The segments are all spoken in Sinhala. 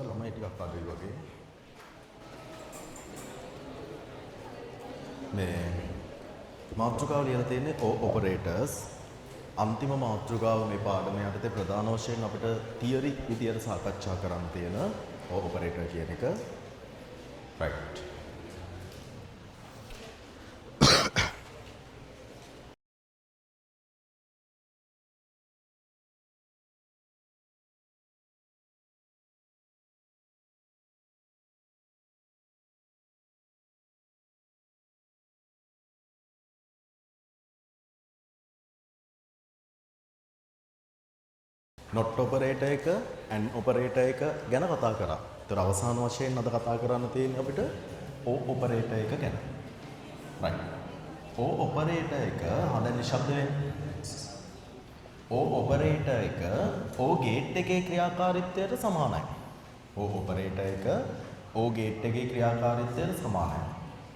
ළමයි ටිකක් අඩුයි වගේ. මේ මාතෘකාව ලියලා තියෙන්නේ O operators. අන්තිම මාතෘකාව මේ පාඩම යටතේ ප්‍රධාන වශයෙන් අපිට තියරි විදියට සාකච්ඡා කරන්න තියෙන O operator කියන එක. right. not operator එක and operator එක ගැන කතා කරා. ඒතර අවසාන වශයෙන් අද කතා කරන්න තියෙන්නේ අපිට O operator එක ගැන. right. O operator එක හොඳ නිශ්ශබ්ද වෙන්න. O operator එක O gate එකේ ක්‍රියාකාරීත්වයට සමානයි. O operator එක O gate එකේ ක්‍රියාකාරීත්වයට සමානයි.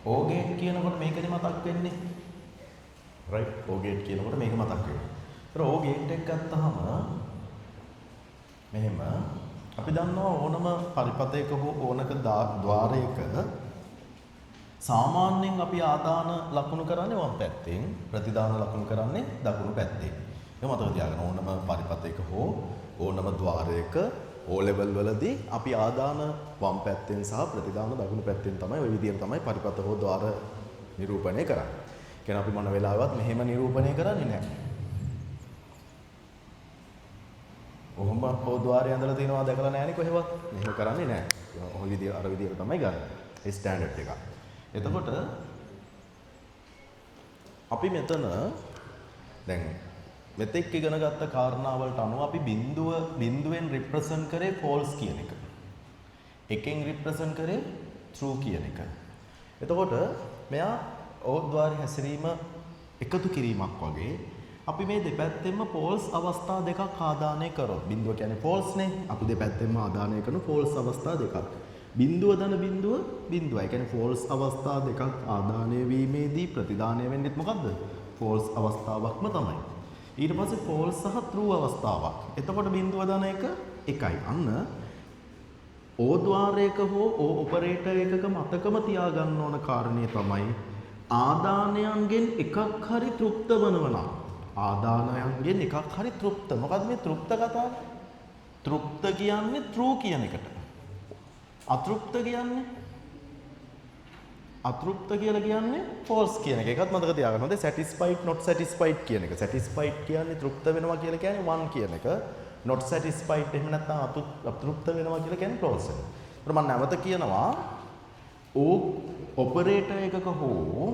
O gate කියනකොට මේකනේ මතක් වෙන්නේ. right. O gate කියනකොට මේක මතක් වෙනවා. ඒතර O gate එක ගත්තාම මෙහෙම අපි දන්නවා ඕනම පරිපතයක හෝ ඕනක ద్వාරයක සාමාන්‍යයෙන් අපි ආදාන ලකුණු කරන්නේ වම් පැත්තෙන් ප්‍රතිදාන ලකුණු කරන්නේ දකුණු පැත්තෙන්. ඒක මතක තියාගන්න ඕනම පරිපතයක හෝ ඕනම ద్వාරයක O level වලදී අපි ආදාන වම් පැත්තෙන් සහ ප්‍රතිදාන දකුණු පැත්තෙන් තමයි ওই විදිහට තමයි පරිපත හෝ ద్వාර නිරූපණය කරන්නේ. කියන්නේ අපි මොන වෙලාවවත් මෙහෙම නිරූපණය කරන්නේ නැහැ. ඔහොම පොද්වාරය ඇඳලා තියනවා දැකලා නැහැනේ කොහෙවත්. මෙහෙම කරන්නේ නැහැ. ඔහොම විදිය අර විදියට තමයි ගන්න. ඒ ස්ටෑන්ඩඩ් එක. එතකොට අපි මෙතන දැන් මෙතෙක් ඉගෙන ගත්ත කාරණාවලට අනුව අපි බිඳුවෙන් රිප්‍රසන්ට් කරේ false කියන එක. එකෙන් රිප්‍රසන්ට් කරේ true කියන එක. එතකොට මෙයා ඕද්වාරය හැසිරීම එකතු කිරීමක් වගේ අපි මේ දෙපැත්තෙන්ම false අවස්ථා දෙකක් ආදානය කරොත් බිඳුව කියන්නේ false නේ. අපි දෙපැත්තෙන්ම ආදානය කරන false අවස්ථා දෙකක්. බිඳුව ධන බිඳුව බිඳුවයි. ඒ කියන්නේ false අවස්ථා දෙකක් ආදානය වීමේදී ප්‍රතිදානය වෙන්නේ මොකද්ද? false අවස්ථාවක්ම තමයි. ඊට පස්සේ false සහ true අවස්ථාවක්. එතකොට බිඳුව ධන එක එකයි. අන්න O ద్వාරයක හෝ O operator එකක මතකම තියාගන්න ඕන කාරණේ තමයි ආදානයන්ගෙන් එකක් හරි තෘප්ත වනවා. ආදානයන්ගෙන් එකක් හරි තෘප්ත. මොකද්ද මේ තෘප්ත කතාව? තෘප්ත කියන්නේ true කියන එකට. අතෘප්ත කියලා කියන්නේ false කියන එක. ඒකත් මතක තියාගන්න ඕනේ. satisfied not satisfied කියන එක. satisfied කියන්නේ තෘප්ත වෙනවා කියලා කියන්නේ one කියන එක. not satisfied එහෙම නැත්නම් අතෘප්ත වෙනවා කියලා කියන්නේ false එක. ඒත් මම නැවත කියනවා O operator එකක හෝ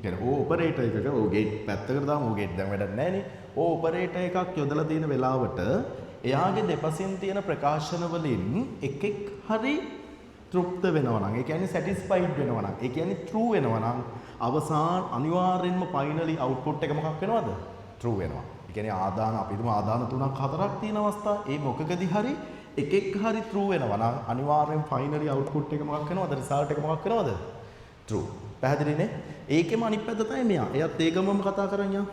කියන්නේ O operator එකක O gate පැත්තකට දාමු. O gate දැන් වැඩක් නැහැ නේ. O operator එකක් යොදලා තියෙන වෙලාවට එයාගේ දෙපසින් තියෙන ප්‍රකාශන වලින් එකෙක් හරි තෘප්ත වෙනවා නම්, ඒ කියන්නේ satisfied වෙනවා නම්, ඒ කියන්නේ true වෙනවා නම් අවසාන අනිවාර්යෙන්ම finally output එක මොකක් වෙනවද? true වෙනවා. ඒ කියන්නේ ආදාන අපි හිතමු ආදාන 3ක් 4ක් තියෙන අවස්ථා. ඒ මොකකදී හරි එකෙක් හරි true වෙනවා නම් අනිවාර්යෙන් finally output එක මොකක් වෙනවද? result එක මොකක් වෙනවද? true. පැහැදිලිනේ? ඒකෙම අනිත් පැත්ත තමයි මෙයා. එයාත් ඒකමම කතා කරන් යා.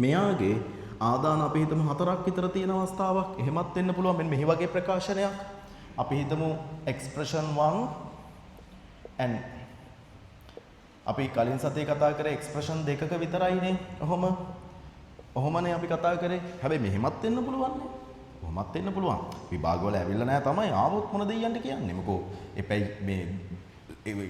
මෙයාගේ ආදාන අපි හිතමු 4ක් විතර තියෙන අවස්ථාවක්. එහෙමත් වෙන්න පුළුවන්. මෙන්න මෙහි වගේ ප්‍රකාශනයක්. අපි හිතමු expression 1 and අපි කලින් සතියේ කතා කරේ expression දෙකක විතරයිනේ. ඔහොමනේ අපි කතා කරේ. හැබැයි මෙහෙමත් වෙන්න පුළුවන් නේ. කොහොමත් වෙන්න පුළුවන්. විභාගවල ඇවිල්ලා නැහැ තමයි. ආවොත් මොන දෙයියන්ට කියන්නේ? මොකෝ එපැයි මේ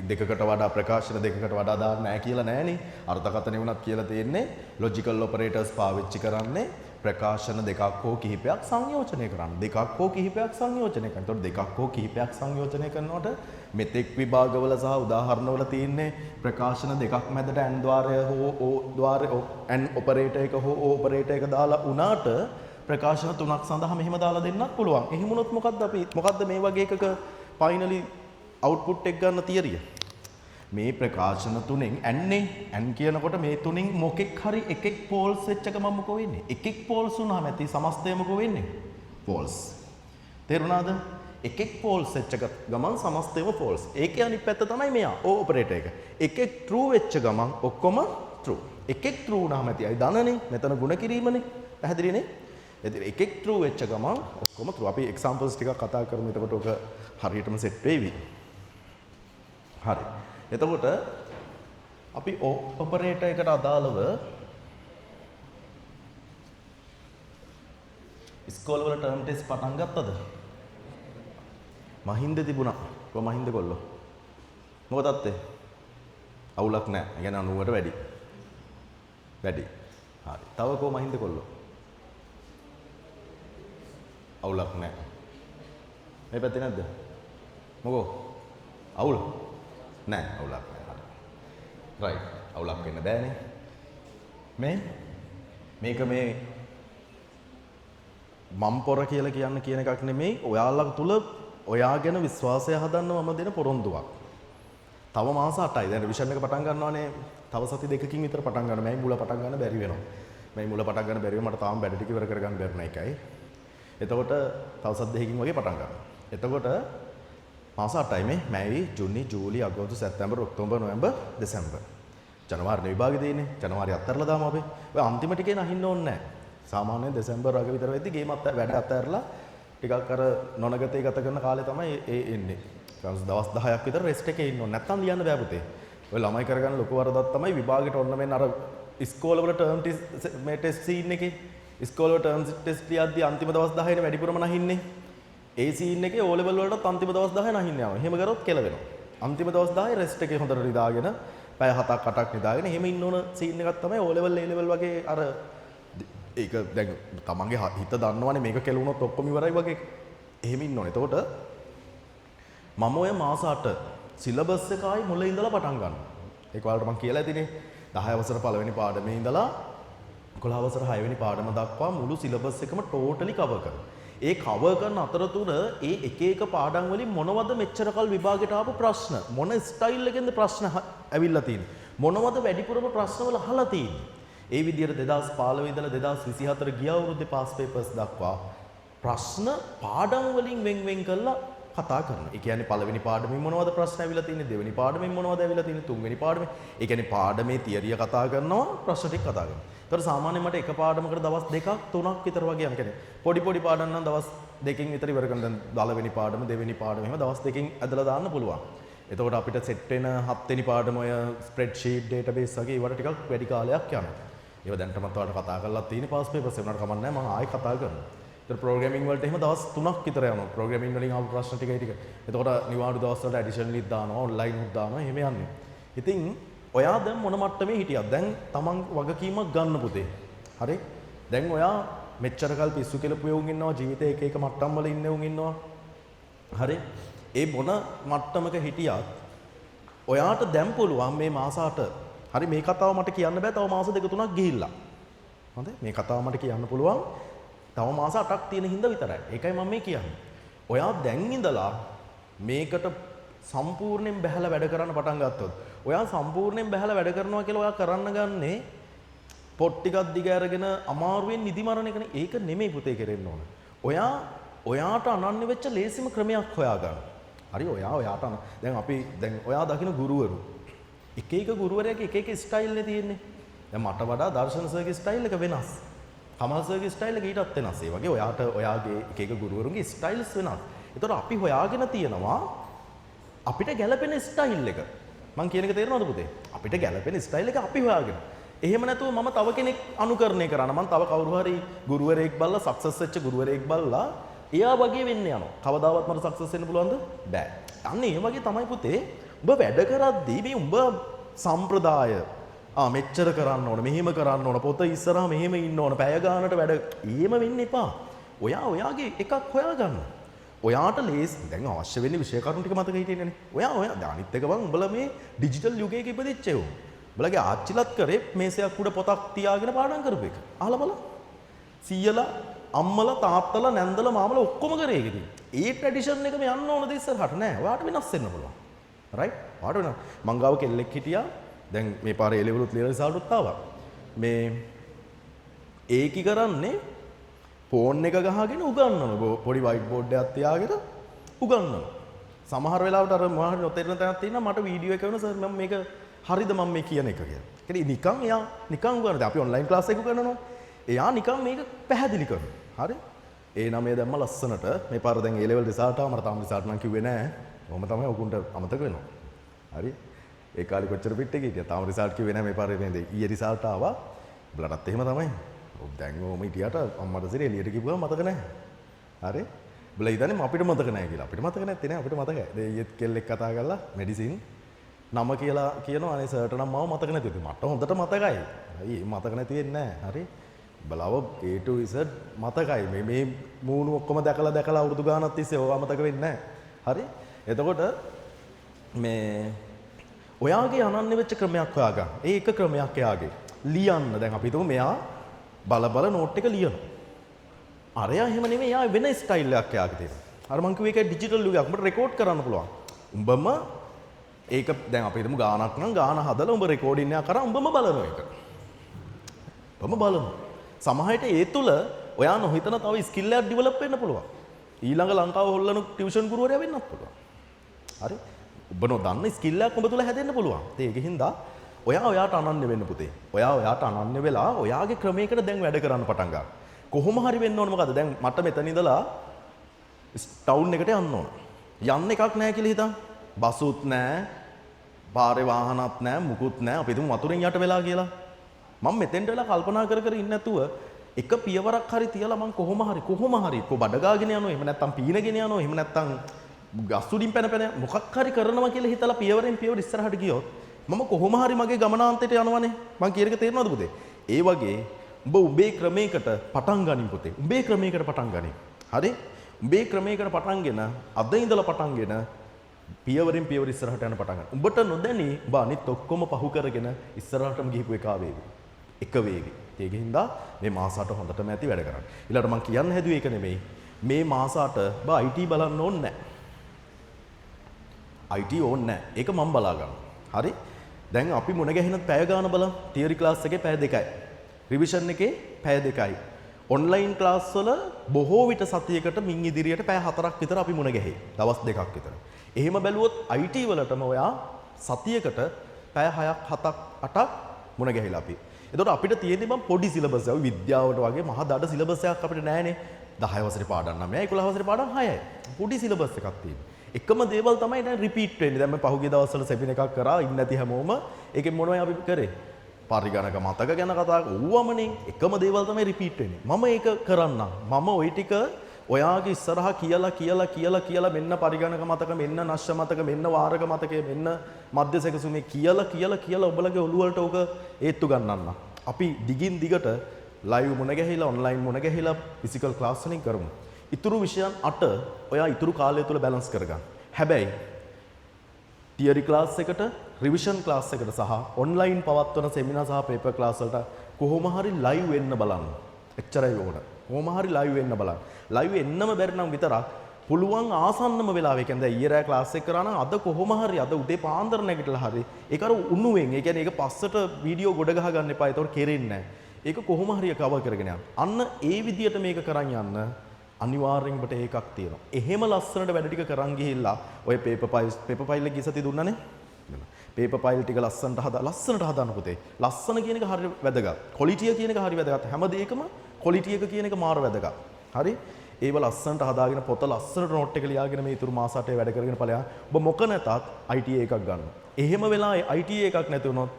දෙකකට වඩා ප්‍රකාශන දෙකකට වඩා දාන්න නැහැ කියලා නෑනේ. අර්ථකථනය වුණත් කියලා තියෙන්නේ logical operators පාවිච්චි කරන්නේ ප්‍රකාශන දෙකක් හෝ කිහිපයක් සංයෝජනය කරන්න. දෙකක් හෝ කිහිපයක් සංයෝජනය කරන්න. එතකොට දෙකක් හෝ කිහිපයක් සංයෝජනය කරනකොට මෙතෙක් විභාගවල සහ උදාහරණවල තියෙන්නේ ප්‍රකාශන දෙකක් මැදට and ద్వාරය හෝ O ద్వාරය and operator එක හෝ O operator එක දාලා උනාට ප්‍රකාශන තුනක් සඳහා මෙහෙම දාලා දෙන්නත් පුළුවන්. එහෙම වුණොත් මොකද්ද මේ වගේ එකක finally output එක ගන්න තියරිය. මේ ප්‍රකාශන තුනෙන් n කියනකොට මේ තුنين මොකෙක් හරි එකෙක් false වෙච්ච ගමන් මොකෝ වෙන්නේ? එකෙක් false වුණාම ඇති සමස්තය මොකෝ වෙන්නේ? false. තේරුණාද? එකෙක් false වෙච්ච ගමන් සමස්තයම false. ඒකේ අනිත් පැත්ත තමයි මෙයා O operator එක. එකෙක් true වෙච්ච ගමන් ඔක්කොම true. එකෙක් true වුණාම ඇති අය ධනනේ. මෙතන ಗುಣ කිරීමනේ. පැහැදිලිනේ? ඉතින් එකෙක් true වෙච්ච ගමන් ඔක්කොම true. අපි examples ටිකක් කතා කරමු. එතකොට ඔක හරියටම set වෙවි. හරි. එතකොට අපි operator එකට අදාළව ඉස්කෝල වල ටර්ම් ටෙස්ට් පටන් ගත්තද? මහින්ද තිබුණා. කොහොම මහින්ද කොල්ලෝ? මොකද අත්තේ? අවුලක් නැහැ. ඒ කියන්නේ 90ට වැඩි. වැඩි. හරි. තව කොහොම මහින්ද කොල්ලෝ? අවුලක් නැහැ. මේ පැත්තේ නැද්ද? මොකෝ? අවුල? නැහැ. අවුලක් නැහැ. හරි. රයිට්. අවුලක් වෙන්න බෑනේ. මේක මේ මම් පොර කියලා කියන එකක් නෙමෙයි. ඔයාලා තුල ඔයා ගැන විශ්වාසය හදන්න මම දෙන පොරොන්දුවක්. තව මාස 8යි. දැන් රිවිෂන් එක පටන් ගන්නවානේ. තව සති දෙකකින් විතර පටන් ගන්න. මම මුල පටන් ගන්න බැරි වෙනවා. මම මුල පටන් ගන්න බැරි වෙනවා. මට තාම බැඩ ටික ඉවර කරගන්න බැරි න එකයි. එතකොට තව සති දෙකකින් වගේ පටන් ගන්නවා. එතකොට මාස 8යි මේ. මැයි, ජූනි, ජූලි, අගෝස්තු, සැප්තැම්බර්, ඔක්තෝබර්, නොවැම්බර්, දෙසැම්බර්. ජනවාරි විභාගෙ දෙන්නේ. ජනවාරි අත්හැරලා දාමු අපි. ඔය අන්තිම ටිකේ නහින්න ඕනේ නැහැ. සාමාන්‍යයෙන් දෙසැම්බර් වගේ විතර වෙද්දි ගේම් වැඩ අත්හැරලා ටිකක් අර නොනගතේ ගත කරන කාලේ තමයි ඒ එන්නේ. දවස් 10ක් විතර රෙස්ට් එකේ ඉන්න ඕනේ. නැත්තම් ලියන්න බෑ පුතේ. ඔය ළමයි කරගන්න ලොකු වරදක් තමයි විභාගෙට ඔන්න මෙන්න අර ඉස්කෝලවල ටර්ම් මේ ටෙස්ට් සීන් එකේ ඉස්කෝලවල ටර්ම් ටෙස්ට් ලියද්දි අන්තිම දවස් 10නේ වැඩිපුරම නහින්නේ. ඒ සීන් එකේ O level වලටත් අන්තිම දවස් 10 නහින්න යනවා. එහෙම කරොත් කෙල වෙනවා. අන්තිම දවස් 10 රෙස්ට් එකේ හොඳට නිදාගෙන පැය 7ක් 8ක් නිදාගෙන එහෙම ඉන්න ඕන සීන් එකක් තමයි O level A level වගේ අර ඒක දැන් තමන්ගේ හිත දන්නවනේ මේක කෙලුණොත් ඔක්කොම ඉවරයි වගේ. එහෙම ඉන්න ඕනේ. එතකොට මම ඔය මාස 8 සිලබස් එකයි මුල ඉඳලා පටන් ගන්නවා. ඒක වලට මම කියලා ඇතිනේ. 10 වසර පළවෙනි පාඩමේ ඉඳලා 11 වසර 6 වෙනි පාඩම දක්වා මුළු සිලබස් එකම ටෝටලි කවර් කරනවා. ඒ කවර් කරන අතරතුර ඒ එක එක පාඩම් වලින් මොනවද මෙච්චර කල් විභාගයට ආපු ප්‍රශ්න? මොන ස්ටයිල් එකෙන්ද ප්‍රශ්න ඇවිල්ලා තියෙන්නේ? මොනවද වැඩිපුරම ප්‍රශ්න වල අහලා තියෙන්නේ? ඒ විදිහට 2015 ඉඳලා 2024 ගිය අවුරුද්දේ පාස් පේපර්ස් දක්වා ප්‍රශ්න පාඩම් වලින් වෙන් කරලා කතා කරනවා. ඒ කියන්නේ පළවෙනි පාඩමෙන් මොනවද ප්‍රශ්න ඇවිල්ලා තියෙන්නේ? දෙවෙනි පාඩමෙන් මොනවද ඇවිල්ලා තියෙන්නේ? තුන්වෙනි පාඩමේ. ඒ කියන්නේ පාඩමේ තියරිය කතා කරනවා, ප්‍රශ්න ටික කතා කරනවා. ඒතර සාමාන්‍යයෙන් මට එක පාඩමකට දවස් 2ක් 3ක් විතර වගේ යන කියන්නේ පොඩි පාඩම් නම් දවස් 2කින් විතර ඉවර කරන. දැන් 12 වෙනි පාඩම, දෙවෙනි පාඩම එහෙම දවස් 2කින් ඇදලා දාන්න පුළුවන්. එතකොට අපිට සෙට් වෙන 7 වෙනි පාඩම ඔය ස්ප්‍රෙඩ්ෂීට් ඩේටාබේස් වගේ ඒවට ටිකක් වැඩි කාලයක් යනවා. ඒව දැන්ටමත් ඔයාලට කතා කරලා තියෙන පාස් පේපර්ස් ඒ වුණාට කමක් නැහැ මම ආයෙ කතා කරනවා. ඒතර ප්‍රෝග්‍රෑමින් වලට එහෙම දවස් 3ක් විතර යනවා. ප්‍රෝග්‍රෑමින් වලින් ආපු ප්‍රශ්න ටික. එතකොට නිවාඩු දවස් වලට ඇඩිෂනලිත් දානවා, ඔන්ලයින් උත් දානවා, එහෙම යන්නේ. ඉතින් ඔයා දැන් මොන මට්ටමේ හිටියද? දැන් තමන් වගකීමක් ගන්න පුතේ. හරි? දැන් ඔයා මෙච්චර කල් පිස්සු කෙලපු යවුන් ඉන්නවා, ජීවිතේ එක එක මට්ටම් වල ඉන්න යවුන් ඉන්නවා. හරි? ඒ මොන මට්ටමක හිටියත් ඔයාට දැන් පුළුවන් මේ මාස 8 හරි මේ කතාව මට කියන්න බෑ තව මාස 2-3ක් ගිහිල්ලා. හොඳයි මේ කතාව මට කියන්න පුළුවන් තව මාස 8ක් තියෙන හින්දා විතරයි. ඒකයි මම මේ කියන්නේ. ඔයා දැන් ඉඳලා මේකට සම්පූර්ණයෙන් බහැලා වැඩ කරන්න පටන් ගත්තොත් ඔයා සම්පූර්ණයෙන් බහැලා වැඩ කරනවා කියලා ඔයා කරන්න ගන්නේ පොත් ටිකක් දිග අරගෙන අමාරුවෙන් නිදි මරණ එකනේ. ඒක නෙමෙයි පුතේ කරෙන්න ඕන. ඔයාට අනන්‍ය වෙච්ච ලේසිම ක්‍රමයක් හොයාගන්න. හරි ඔයාට දැන් ඔයා දකින්න ගුරුවරු එක එක ගුරුවරයාගේ එක එක ස්ටයිල් නේ තියෙන්නේ. දැන් මට වඩා දර්ශන සර්ගේ ස්ටයිල් එක වෙනස්. කමල් සර්ගේ ස්ටයිල් එක ඊටත් වෙනස්. ඒ වගේ ඔයාගේ එක එක ගුරුවරුන්ගේ ස්ටයිල්ස් වෙනස්. ඒතකොට අපි හොයාගෙන තියෙනවා අපිට ගැළපෙන ස්ටයිල් එක. මං කියන එක තේරෙනවද පුතේ? අපිට ගැළපෙන ස්ටයිල් එක අපි හොයාගෙන. එහෙම නැතුව මම තව කෙනෙක් අනුකරණය කරනවා. මං තව කවුරු හරි ගුරුවරයෙක් බලලා සක්සස් වෙච්ච ගුරුවරයෙක් බලලා එයා වගේ වෙන්න යනවා. කවදාවත් මට සක්සස් වෙන්න පුළුවන්ද? බෑ. අන්න ඒ වගේ තමයි පුතේ උඹ වැඩ කරද්දී මේ උඹ සම්ප්‍රදාය මෙච්චර කරන්න ඕන, මෙහෙම කරන්න ඕන, පොත ඉස්සරහා මෙහෙම ඉන්න ඕන, පැය ගානට වැඩ එහෙම වෙන්න එපා. ඔයාගේ එකක් හොයාගන්න. ඔයාට ලේස් දැන් අවශ්‍ය වෙන්නේ විෂය කරුණු ටික මතක හිටින්නේනේ. ඔයා අනිත් එක බං උඹලා මේ ඩිජිටල් යුගයක ඉපදිච්ච ඒවා. උඹලගේ ආච්චිලත් කරේ මේසයක් උඩ පොතක් තියාගෙන පාඩම් කරපු එක. අහලා බලන්න. සීයලා, අම්මලා, තාත්තලා, නැන්දලා, මාමලා ඔක්කොම කරේ ඒකදී. ඒ ට්‍රැඩිෂන් එකම යන්න ඕනද ඉස්සරහට නෑ. ඔයාට වෙනස් වෙන්න පුළුවන්. රයිට්? ඔයාට වෙනස්. මං ගාව කෙල්ලෙක් හිටියා. දැන් මේ පාරේ ඒ ලෙවලුත් ලියලා රිසල්ට්ුත් ආවා. මේ ඒකි කරන්නේ ෆෝන් එක ගහගෙන උගන්වන පොඩි වයිට් බෝඩ් එකක් තියාගෙන උගන්වන. සමහර වෙලාවට අර මොනවා හරි නොතේරෙන තැනක් තියෙනවා මට වීඩියෝ එක වෙනවා සර් මම මේක හරිද මම මේ කියන එක කියලා. ඒ කියන්නේ නිකන් එයා නිකන් උගන්වනවා. අපි ඔන්ලයින් ක්ලාස් එකක කරනවා. එයා නිකන් මේක පැහැදිලි කරනවා. හරි? ඒ 9 දැම්ම ලස්සනට මේ පාර දැන් A level result ආවා මට තාම result නම් කිව්වේ නැහැ. කොහොම තමයි ඔකුන්ට අමතක වෙනවා. හරි? ඒ කාලේ කොච්චර පිට එකේ හිටියා. තාම result කිව්වේ නැහැ මේ පාරේ නේද? ඊයේ result ආවා. උඹලටත් එහෙම තමයි. ඔව් දැන් ඕම හිටියට අම්මට සිරේ එළියට කිව්වම මතක නැහැ. හරි? උඹලා හිතන්නේ අපිට මතක නැහැ කියලා. අපිට මතක නැත්තේ නෑ අපිට මතකයි. දැන් ඊයේත් කෙල්ලෙක් කතා කරලා මෙඩිසින් නම කියලා කියනවා අනේ සර්ට නම් මම මතක නැති. මට හොඳට මතකයි. අයි මතක නැති වෙන්නේ නැහැ. හරි? බලව A to Z මතකයි. මේ මූණු ඔක්කොම දැකලා අවුරුදු ගානක් තිස්සේ ඕවා මතක වෙන්නේ නැහැ. හරි? එතකොට මේ ඔයාගේ අනන්‍ය වෙච්ච ක්‍රමයක් හොයාගන්න. ඒ එක ක්‍රමයක් එයාගේ. ලියන්න. දැන් අපි හිතමු මෙයා බල නෝට් එක ලියනවා. අරයා එහෙම නෙමෙයි එයා වෙන ස්ටයිල් එකක් එයාගේ තියෙනවා. අර මං කිව්වේ ඒක ඩිජිටල් යුගයක්. උඹට රෙකෝඩ් කරන්න පුළුවන්. උඹම ඒක දැන් අපි හිතමු ගානක් නම් ගාන හදලා උඹ රෙකෝඩින් එකක් කරා උඹම බලනවා ඒක. උඹම බලනවා. සමහරට ඒ තුල ඔයා නොහිතන තව ස්කිල් එකක් ඩෙවලොප් වෙන්න පුළුවන්. ඊළඟ ලංකාව හොල්ලන ටියුෂන් ගුරුවරයා වෙන්නත් පුළුවන්. හරි? ඔබ නොදන්න ස්කිල් එකක් ඔබ තුල හැදෙන්න පුළුවන්. ඒකින්ද ඔයාට අනන්‍ය වෙන්න පුතේ. ඔයාට අනන්‍ය වෙලා ඔයාගේ ක්‍රමයකට දැන් වැඩ කරන්න පටන් ගන්න. කොහොම හරි වෙන්න ඕන මොකද? දැන් මට මෙතන ඉඳලා ටවුන් එකට යන්න ඕන. යන්න එකක් නැහැ කියලා හිතන්න. බසුත් නැහැ. පාරේ වාහනත් නැහැ, මුකුත් නැහැ. අපි හිතමු වතුරෙන් යට වෙලා කියලා. මම මෙතෙන්ට වෙලා කල්පනා කර ඉන්නේ නැතුව එක පියවරක් හරි තියලා මම කොහොම හරි කො බඩගාගෙන යනවා. එහෙම නැත්නම් පීනගෙන යනවා. එහෙම නැත්නම් ගස්ුඩින් පැන මොකක් හරි කරනවා කියලා හිතලා පියවරෙන් පියවර ඉස්සරහට ගියොත් මම කොහොම හරි මගේ ගමනාන්තයට යනවනේ. මං කියන එක තේරෙනවද පුතේ? ඒ වගේ උඹේ ක්‍රමයකට පටන් ගනින් පුතේ. උඹේ ක්‍රමයකට පටන් ගනින්. හරි? උඹේ ක්‍රමයකට පටන්ගෙන අද ඉඳලා පටන්ගෙන පියවරෙන් පියවර ඉස්සරහට යන පටන් ගන්න. උඹට නොදැනි උඹ අනිත් ඔක්කොම පහු කරගෙන ඉස්සරහටම ගිහපු එක වේවි. එක වේවි. ඒකින්ද මේ මාසාට හොඳටම ඇති වැඩ කරන්න. ඊළඟට මං කියන්න හැදුවේ ඒක නෙමෙයි. මේ මාසාට බා IT බලන්න ඕනේ නැහැ. IT ඕනේ නැහැ. ඒක මම බලා ගන්නවා. හරි? දැන් අපි මුණ ගැහෙන පැය ගාන බලමු. තියරි ක්ලාස් එකේ පැය 2යි. රිවිෂන් එකේ පැය 2යි. ඔන්ලයින් ක්ලාස් වල බොහෝ විට සතියකට මින් ඉදිරියට පැය 4ක් විතර අපි මුණ ගැහෙයි. දවස් 2ක් විතර. එහෙම බැලුවොත් IT වලටම ඔයා සතියකට පැය 6ක් 7ක් 8ක් මුණ ගැහිලා අපි. එතකොට අපිට තියෙන්නේ මම පොඩි සිලබස් එක විද්‍යාවට වගේ මහා දඩ සිලබස් එකක් අපිට නැහැනේ. 10 වසරේ පාඩම් 9යි 11 වසරේ පාඩම් 6යි. පොඩි සිලබස් එකක් තියෙනවා. එකම දේවල් තමයි දැන් රිපීට් වෙන්නේ. දැන් මම පහුගිය දවස්වල සෙමින එකක් කරා ඉන්නේ නැති හැමෝම ඒකෙන් මොනවයි අපි කරේ? පරිගණක මතක ගැන කතා ඕවමනේ. එකම දේවල් තමයි රිපීට් වෙන්නේ. මම ඒක කරන්නම්. මම ওই ටික ඔයාගේ ඉස්සරහා කියලා මෙන්න පරිගණක මතක මෙන්න නශ්‍ය මතක මෙන්න වාරක මතකය මෙන්න මධ්‍ය සැකසුමේ කියලා ඔබලගේ ඔළුව වලට ඕක ඒත්තු ගන්නන්න. අපි දිගින් දිගට ලයිව් මුණ ගැහිලා ඔන්ලයින් මුණ ගැහිලා ෆිසිකල් ක්ලාස් වලින් කරමු. ඉතුරු විෂයන් 8 ඔයා ඉතුරු කාලය තුල බැලන්ස් කරගන්න. හැබැයි තියරි ක්ලාස් එකට රිවිෂන් ක්ලාස් එකට සහ ඔන්ලයින් පවත්වන සෙමිනාර් සහ පේපර් ක්ලාස් වලට කොහොම හරි ලයිව් වෙන්න බලන්න. එච්චරයි ඕන. කොහොම හරි ලයිව් වෙන්න බලන්න. ලයිව් එන්නම බැරි නම් විතරක් පුළුවන් ආසන්නම වෙලාවෙ කියන්නේ දැන් ඊයේ රෑ ක්ලාස් එක කරා නම් අද කොහොම හරි අද උදේ පාන්දර නැගිටලා හරි ඒක අර උණුවෙන් ඒ කියන්නේ ඒක පස්සට වීඩියෝ ගොඩ ගහ ගන්න එපා. ඒතකොට කෙරෙන්නේ නැහැ. ඒක කොහොම හරි කවර් කරගෙන යන්න. අන්න ඒ විදියට මේක කරන් යන්න අනිවාර්යෙන් ඔබට ඒකක් තියෙනවා. එහෙම ලස්සනට වැඩ ටික කරන් ගිහිල්ලා ඔය පේපර් ෆයිල් එක ගිසති දුන්නානේ. පේපර් ෆයිල් ටික ලස්සනට හදාන්න පුතේ. ලස්සන කියන එක හරිය වැදගත්. ක්වොලිටිය කියන එක හරිය වැදගත්. හැම දෙයකම ක්වොලිටි එක කියන එක මාර වැදගත්. හරි? ඒව ලස්සනට හදාගෙන පොත ලස්සනට නෝට් එක ලියාගෙන මේ ඉතුරු මාස 8 වැඩ කරගෙන ඵලයන් ඔබ මොක නැතත් ITA එකක් ගන්න. එහෙම වෙලා ITA එකක් නැති වුණොත්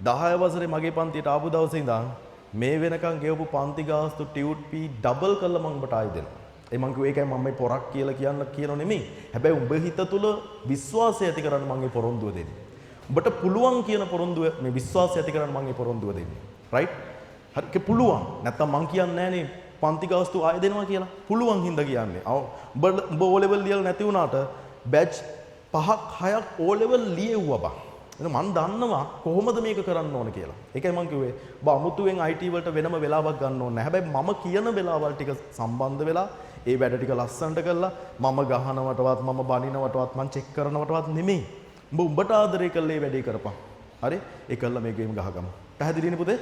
10 වසරේ මගේ පන්තියට ආපු දවසේ ඉඳන් මේ වෙනකන් ගෙවපු පන්ති ගාස්තු ටියුට් පී ඩබල් කරලා මම ඔබට ආයි දෙනවා. ඒ මං කිව්වේ ඒකයි මම මේ පොරක් කියලා කියනෝ නෙමෙයි. හැබැයි උඹ හිත තුල විශ්වාසය ඇති කරන්න මම මේ පොරොන්දුව දෙන්නේ. උඹට පුළුවන් කියන පොරොන්දුව මේ විශ්වාසය ඇති කරන්න මම මේ පොරොන්දුව දෙන්නේ. රයිට්? හරි ඒක පුළුවන්. නැත්තම් මං කියන්නේ නෑනේ පන්ති ගාස්තු ආයෙ දෙනවා කියලා. පුළුවන් හින්දා කියන්නේ. උඹ O level ලියලා නැති වුණාට බැච් 5ක් 6ක් O level ලියෙව්වා බං. එහෙනම් මං දන්නවා කොහොමද මේක කරන්න ඕන කියලා. ඒකයි මං කිව්වේ ඔබ අමුතුවෙන් IT වලට වෙනම වෙලාවක් ගන්න ඕනේ නැහැ. හැබැයි මම කියන වෙලාවල් ටික සම්බන්ධ වෙලා ඒ වැඩ ටික ලස්සනට කරලා මම ගහනවටවත් මම බනිනවටවත් මං චෙක් කරනවටවත් නෙමෙයි. උඹට ආදරේ කළේ මේ වැඩේ කරපන්. හරි? ඒ කළා මේ ගේම් ගහගමු. පැහැදිලිනේ පුතේ?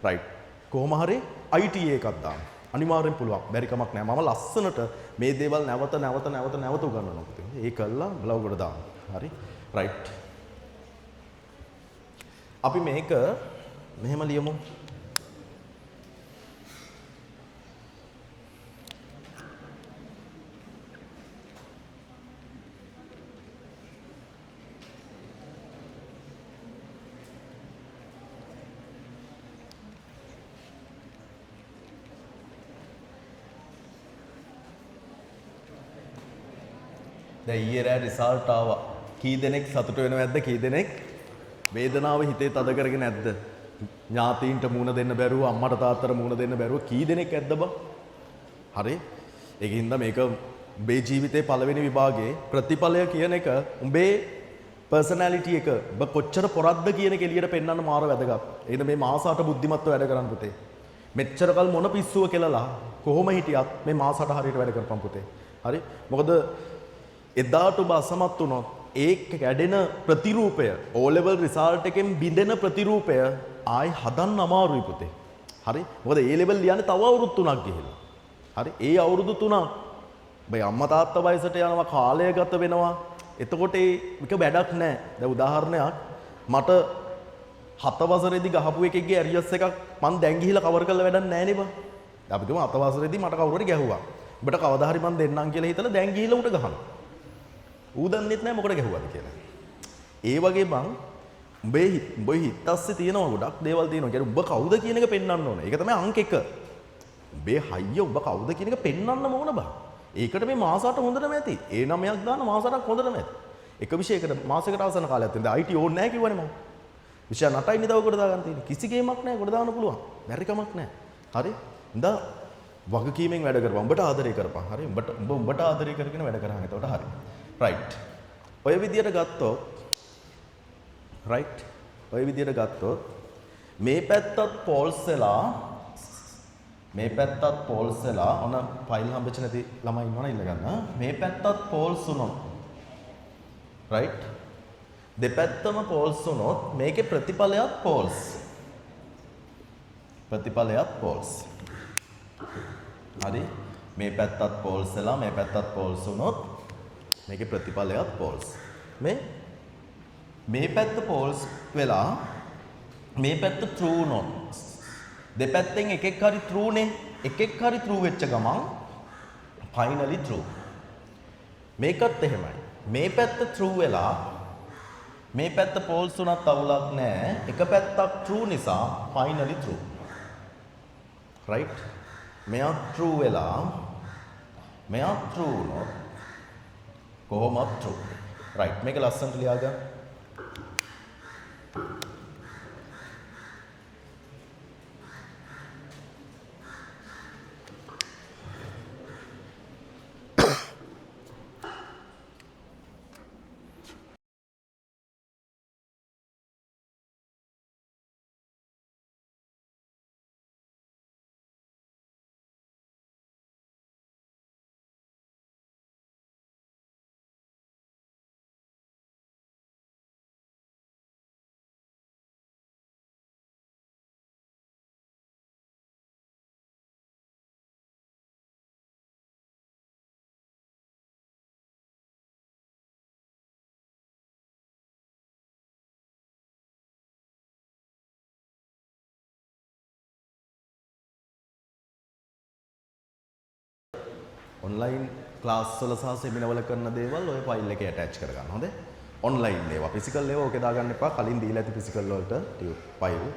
රයිට්. කොහොම හරි IT එකක් දාන්න. අනිවාර්යෙන් පුළුවන්. බැරි කමක් නැහැ. මම ලස්සනට මේ දේවල් නැවත උගන්වනවා පුතේ. ඒ කළා බ්ලොග් වල දාන්න. හරි? රයිට්. අපි මේක මෙහෙම ලියමු. දැන් ඊයේ රෑ රිසල්ට් ආවා. කී දෙනෙක් සතුට වෙනව නැද්ද? කී දෙනෙක් වේදනාව හිතේ තද කරගෙන නැද්ද? ඥාතීන්ට මුණ දෙන්න බැරුව, අම්මට තාත්තට මුණ දෙන්න බැරුව කී දෙනෙක් ඇද්ද බං? හරි? ඒකින්ද මේක උඹේ ජීවිතේ පළවෙනි විභාගයේ ප්‍රතිඵලය කියන එක උඹේ පර්සනැලිටි එක ඔබ කොච්චර පොරක්ද කියන එක එළියට පෙන්වන්න මාර වැදගත්. එහෙනම් මේ මාස 8 බුද්ධිමත්ව වැඩ කරන්න පුතේ. මෙච්චර කල් මොන පිස්සුව කෙලලා කොහොම හිටියත් මේ මාස 8 හරියට වැඩ කරපන් පුතේ. හරි? මොකද එදාට ඔබ අසමත් වුණොත් ඒ කැඩෙන ප්‍රතිරූපය O level result එකෙන් බිඳෙන ප්‍රතිරූපය ආයි හදන්න අමාරුයි පුතේ. හරි? මොකද A level ලියන්නේ තව අවුරුදු 3ක් ගිහිල්ලා. හරි? ඒ අවුරුදු 3ක් බයි අම්මා තාත්තා වයසට යනවා, කාලය ගත වෙනවා. එතකොට ඒක වැඩක් නැහැ. දැන් උදාහරණයක් මට 7 වසරේදී ගහපු එකෙක්ගේ ඇරියස් එකක් මං දැන් ගිහිල්ලා කවර් කරලා වැඩක් නැහැ නේ බං. අපි තුමා 7 වසරේදී මට කවුරු හරි ගැහුවා. ඔබට කවදා හරි මං දෙන්නම් කියලා හිතලා දැන් ගිහිල්ලා උට ගහනවා. ඌ දන්නෙත් නැහැ මොකටද ගැහුවාද කියලා. ඒ වගේ බං උඹේ හිත අස්සේ තියෙනවා ගොඩක් දේවල් තියෙනවා. කියන්නේ උඹ කවුද කියන එක පෙන්වන්න ඕනේ. ඒක තමයි අංක 1. උඹේ හයිය උඹ කවුද කියන එක පෙන්වන්න ඕන බං. ඒකට මේ මාස 8 හොඳටම ඇති. ඒ 9ක් දාන මාස 8ක් හොඳටම ඇති. එක විෂයකට මාසයකට අවසන් කාලයක් තියෙනවා. IT ඕනේ නැහැ කිව්වනේ මම. විෂය 8යි නිදව කොට දාගන්න තියෙන්නේ. කිසි ගේමක් නැහැ කොට දාන්න පුළුවන්. බැරි කමක් නැහැ. හරි? ඉඳා වගකීමෙන් වැඩ කරපන්. උඹට ආදරය කරපන්. හරි? උඹට ආදරය කරගෙන වැඩ කරහන්. එතකොට හරි. right. ඔය විදියට ගත්තොත් right. ඔය විදියට ගත්තොත් මේ පැත්තත් false වෙලා මේ පැත්තත් false වෙලා ඔන ෆයිල් හම්බෙච්ච නැති ළමයි ඉන්නවනේ ඉල්ල ගන්න. මේ පැත්තත් false වුණොත් right. දෙපැත්තම false වුණොත් මේකේ ප්‍රතිඵලයත් false. ප්‍රතිඵලයත් false. හරි? මේ පැත්තත් false වෙලා මේ පැත්තත් false වුණොත් මේකේ ප්‍රතිඵලයත් false. මේ පැත්ත false වෙලා මේ පැත්ත true වුණොත් දෙපැත්තෙන් එකෙක් හරි true නේ. එකෙක් හරි true වෙච්ච ගමන් finally true. මේකත් එහෙමයි. මේ පැත්ත true වෙලා මේ පැත්ත false වුණත් අවුලක් නැහැ. එක පැත්තක් true නිසා finally true. right? මෙයා true වෙලා මෙයා true වුණොත් කොහොමද true? right. මේක ලස්සනට ලියා ගන්න. ඔන්ලයින් ක්ලාස් වල සහ සෙමිනාර් වල කරන දේවල් ඔය ෆයිල් එකේ ඇටච් කරගන්න. හොඳේ? ඔන්ලයින් ඒවා. ෆිසිකල් ඒවා ඔකේ දාගන්න එපා. කලින් දීලා ඇති ෆිසිකල් වලට ෆයිල්.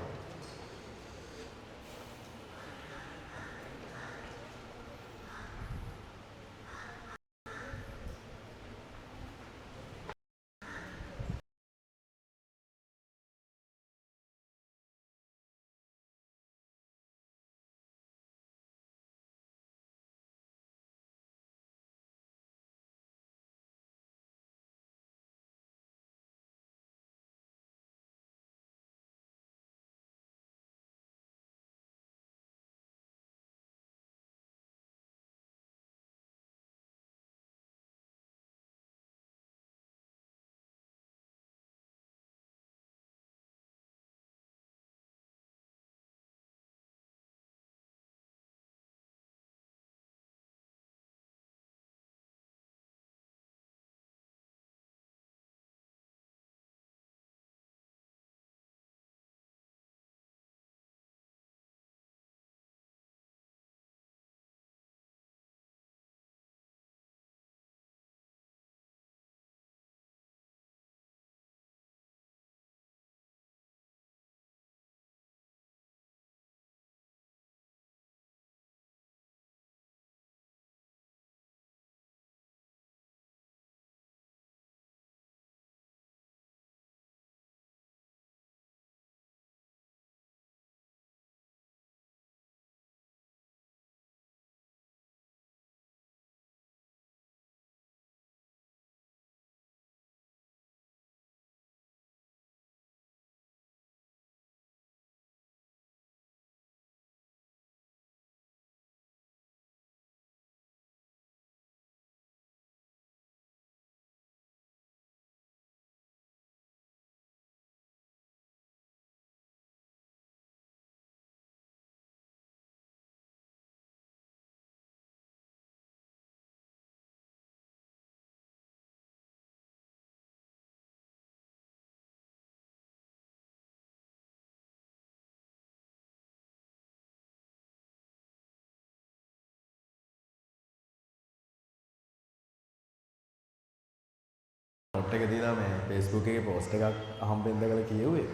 කමෙන්ට් එක දීලා මේ Facebook එකේ post එකක් අහම්බෙන් දැකලා කියෙව්වේ.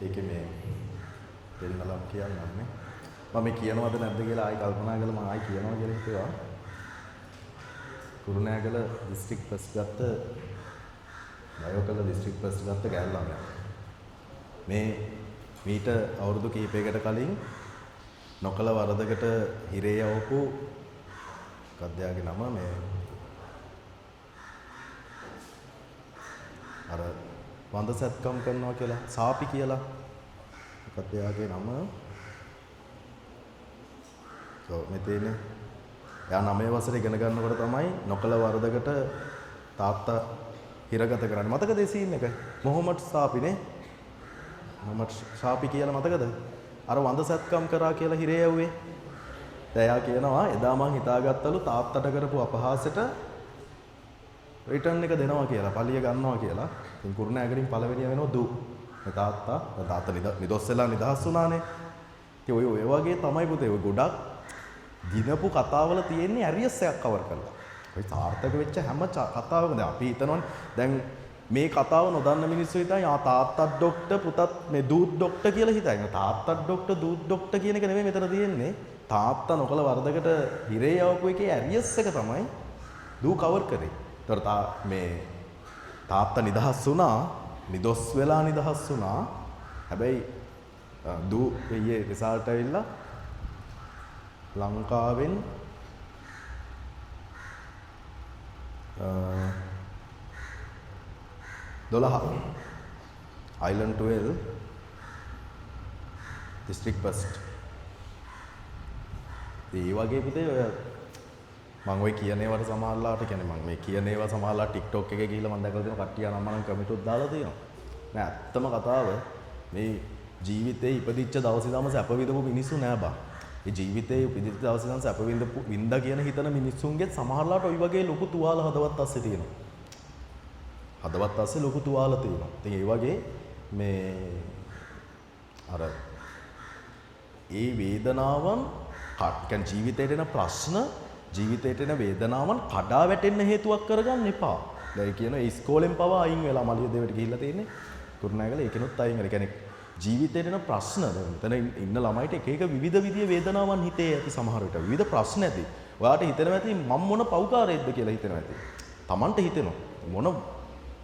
ඒකේ මේ දෙන්නලම් කියන්නම් නේ. මම මේ කියනවද නැද්ද කියලා ආයි කල්පනා කළා මම ආයි කියනවා කියලා හිතුවා. කුරුණෑගල දිස්ත්‍රික් ප්‍රස් ගත්ත බයෝකල දිස්ත්‍රික් ප්‍රස් ගත්ත ගෑල්ලම. මේ මීට අවුරුදු කිහිපයකට කලින් නොකල වරදකට හිරේ යවපු කද්දයාගේ නම මේ අර වඳ සැත්කම් කරනවා කියලා සාපි කියලා කද්දයාගේ නම මෙතන එයා 9 වසරේ ඉගෙන ගන්නකොට තමයි නොකල වරදකට තාත්තා හිරගත කරන්නේ. මතකද ඒ සීන් එක? මොහොමඩ් සාපිනේ. මොහොමඩ් සාපි කියලා මතකද? අර වඳ සැත්කම් කරා කියලා හිරේ යවුවේ. දැන් එයා කියනවා එදා මං හිතාගත්තලු තාත්තට කරපු අපහාසයට රිටර්න් එක දෙනවා කියලා, පලිය ගන්නවා කියලා. ඉතින් කුරුණෑගලින් පළවෙනිය වෙනවා දු. මේ තාත්තා නිදොස් වෙලා නිදහස් වුණානේ. ඉතින් ඔය වගේ තමයි පුතේ ඔය ගොඩක් දිනපු කතාවල තියෙන්නේ ඇරියස් එකක් කවර් කරලා. ඔය සාර්ථක වෙච්ච හැම කතාවකම දැන් අපි හිතනවනේ දැන් මේ කතාව නොදන්න මිනිස්සු හිතයි තාත්තත් ડોක්ටර් පුතත් මේ දූත් ડોක්ටර් කියලා හිතයි. තාත්තත් ડોක්ටර් දූත් ડોක්ටර් කියන එක නෙමෙයි මෙතන තියෙන්නේ. තාත්තා නොකල වරදකට හිරේ යවපු එකේ ඇරියස් එක තමයි දූ කවර් කරේ. ඒතර මේ තාත්තා නිදහස් වුණා, නිදොස් වෙලා නිදහස් වුණා. හැබැයි දූ ඊයේ රිසල්ට් ඇවිල්ලා ලංකාවෙන් Island 12 district first. ඒ වගේ පුතේ ඔය මම ඔය කියන ඒවාට සමහරලාට කියන්නේ මම මේ කියන ඒවා සමහරලා TikTok එකේ ගිහිල්ලා මම දැකලා තියෙනවා කට්ටිය අනම්මනම් කමෙන්ට් උත් දාලා තියෙනවා. නෑ ඇත්තම කතාව මේ ජීවිතේ ඉපදිච්ච දවසේ ඉඳන්ම සැප විඳපු මිනිස්සු නෑ බා. ඒ ජීවිතේ ඉපදිච්ච දවසේ ඉඳන් සැප විඳා කියන හිතන මිනිස්සුන්ගේ සමහරලාට ওই වගේ ලොකු තුවාල හදවත් අස්සේ තියෙනවා. හදවත් අස්සේ ලොකු තුවාල තියෙනවා. ඉතින් ඒ වගේ මේ අර ඒ වේදනාවන් කියන්නේ ජීවිතේට එන ප්‍රශ්න ජීවිතේට එන වේදනාවන් කඩා වැටෙන්න හේතුවක් කරගන්න එපා. දැන් කියන ඒ ඉස්කෝලෙන් පවා අයින් වෙලා මලිය දෙවට ගිහිල්ලා තියෙන්නේ. කුරුණෑගල ඒකනොත් අයින් වෙලා. කියන්නේ ජීවිතේට එන ප්‍රශ්න මෙතන ඉන්න ළමයිට එක එක විවිධ විදිහේ වේදනාවන් හිතේ ඇති සමහර විට. විවිධ ප්‍රශ්න ඇති. ඔයාට හිතෙනවා ඇති මම මොන පව්කාරයෙක්ද කියලා හිතෙනවා ඇති. Tamanට හිතෙනවා. මොන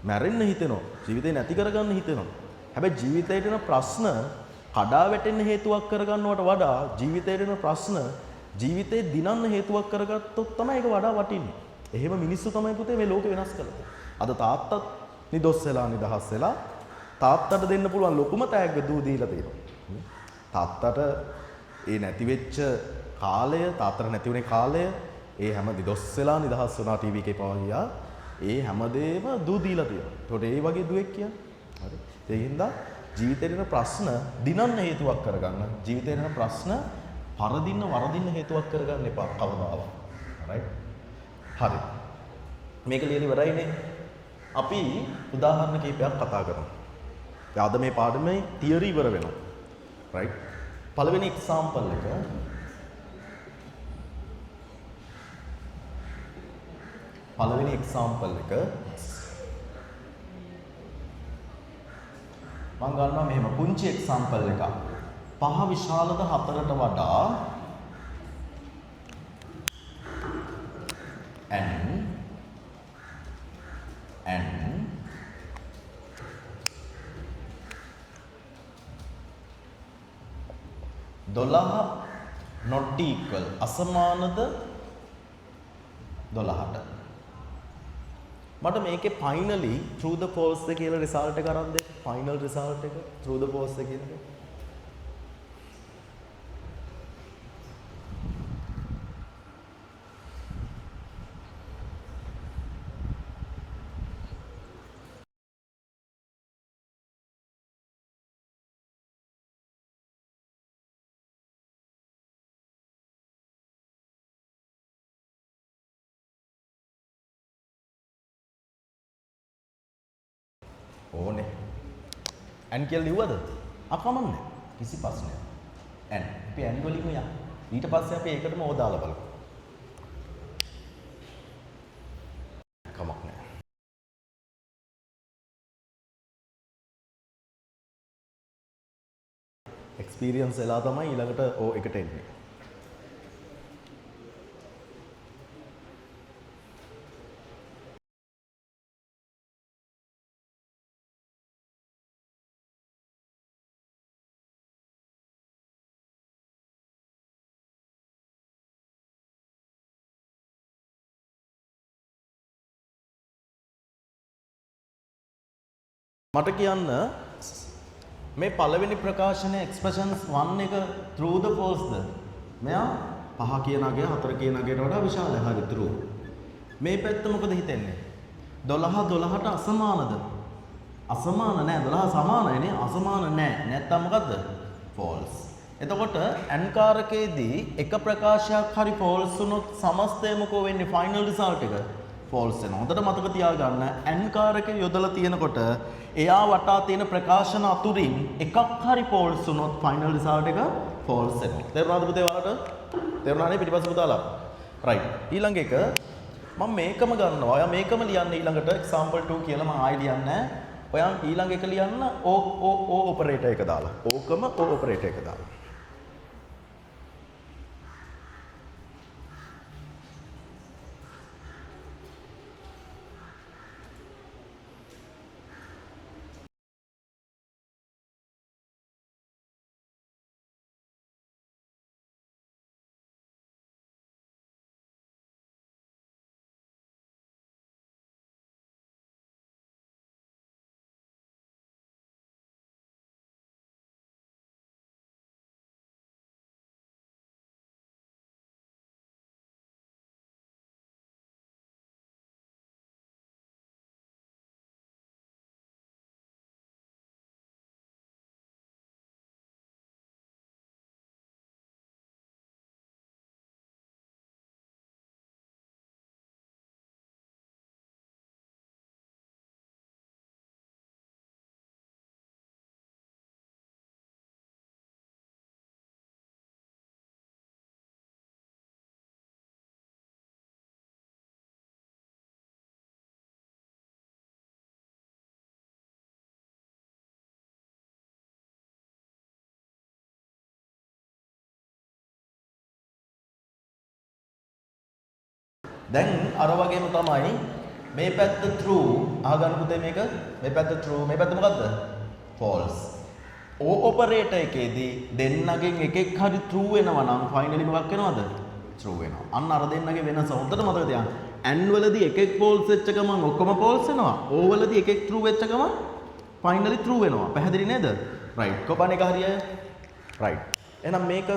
මැරෙන්න හිතෙනවා. ජීවිතේ නැති කරගන්න හිතෙනවා. හැබැයි ජීවිතේට එන ප්‍රශ්න කඩා වැටෙන්න හේතුවක් කරගන්නවට වඩා ජීවිතේට එන ප්‍රශ්න ජීවිතේ දිනන්න හේතුවක් කරගත්තොත් තමයි ඒක වඩා වටින්නේ. එහෙම මිනිස්සු තමයි පුතේ මේ ලෝකෙ වෙනස් කරලා. අද තාත්තත් නිදොස් වෙලා නිදහස් වෙලා තාත්තට දෙන්න පුළුවන් ලොකුම තෑග්ග දූ දීලා තියෙනවා. තාත්තට ඒ නැති වෙච්ච කාලය, තාත්තට නැති වුණේ කාලය, ඒ හැම නිදොස් වෙලා නිදහස් වුණා ටීවී එකේ පවා ගියා. ඒ හැමදේම දූ දීලා තියෙනවා. ඒකට ඒ වගේ දුවෙක් කියන්නේ. හරි. ඒකින්ද ජීවිතේට එන ප්‍රශ්න දිනන්න හේතුවක් කරගන්න. ජීවිතේට එන ප්‍රශ්න වරදින්න හේතුවක් කරගන්න එපා කවදාවත්. right? හරි. මේක ලියලා ඉවරයිනේ. අපි උදාහරණ කිහිපයක් කතා කරමු. අද මේ පාඩමේ තියරි ඉවර වෙනවා. right? පළවෙනි එක්සැම්පල් එක මම ගන්නවා මෙහෙම පුංචි එක්සැම්පල් එකක්. 5 විශාලද 4ට වඩා n 12 not equal අසමානද 12ට. මට මේකේ finally true the false ද කියලා result එක අරන් දෙන්න. final result එක true the false ද කියන එක. ඕනේ. n කියලා ලිව්වද? කමන්නේ. කිසි ප්‍රශ්නයක්. n. අපි n වලින්ම යන්න. ඊට පස්සේ අපි ඒකටම ඕ දාලා බලමු. කමක් නැහැ. එක්ස්පීරියන්ස් වෙලා තමයි ඊළඟට ඕ එකට එන්නේ. මට කියන්න මේ පළවෙනි ප්‍රකාශනයේ එක්ස්ප්‍රෙෂන්ස් 1 එක true ද false ද? මෙයා 5 කියන අගය 4 කියන අගයට වඩා විශාලයි. හරි true. මේ පැත්ත මොකද හිතෙන්නේ? 12 12ට අසමානද? අසමාන නෑ. 12 සමානයි නේ. අසමාන නෑ. නැත්තම් මොකද්ද? false. එතකොට n කාරකයේදී එක ප්‍රකාශයක් හරි false වුණොත් සමස්තය මොකෝ වෙන්නේ? final result එක false වෙනවා. හොඳට මතක තියාගන්න n කාරකය යොදලා තියෙනකොට එයා වටා තියෙන ප්‍රකාශන අතුරින් එකක් හරි false වුණොත් final result එක false වෙනවා. තේරුණාද පුතේ ඔයාලට? තේරුණානේ පිටිපස්ස පුතාලා? right. ඊළඟ එක මම මේකම ගන්නවා. ඔයා මේකම ලියන්න ඊළඟට example 2 කියලා මම ආයෙ ලියන්නේ නැහැ. ඔයා ඊළඟ එක ලියන්න o operator එක දාලා. ඕකම o operator එක දාලා. දැන් අර වගේම තමයි මේ පැත්ත true අහගන්න පුතේ මේක මේ පැත්ත true මේ පැත්ත මොකද්ද false o operator එකේදී දෙන්නගෙන් එකෙක් හරි true වෙනවා නම් finally මොකක් වෙනවද true වෙනවා අන්න අර දෙන්නගේ වෙනස හොඳට මතක තියාගන්න n වලදී එකෙක් false වෙච්ච ගමන් ඔක්කොම false වෙනවා o වලදී එකෙක් true වෙච්ච ගමන් finally true වෙනවා පැහැදිලි නේද right කොපණ එක හරියයි right එහෙනම් මේක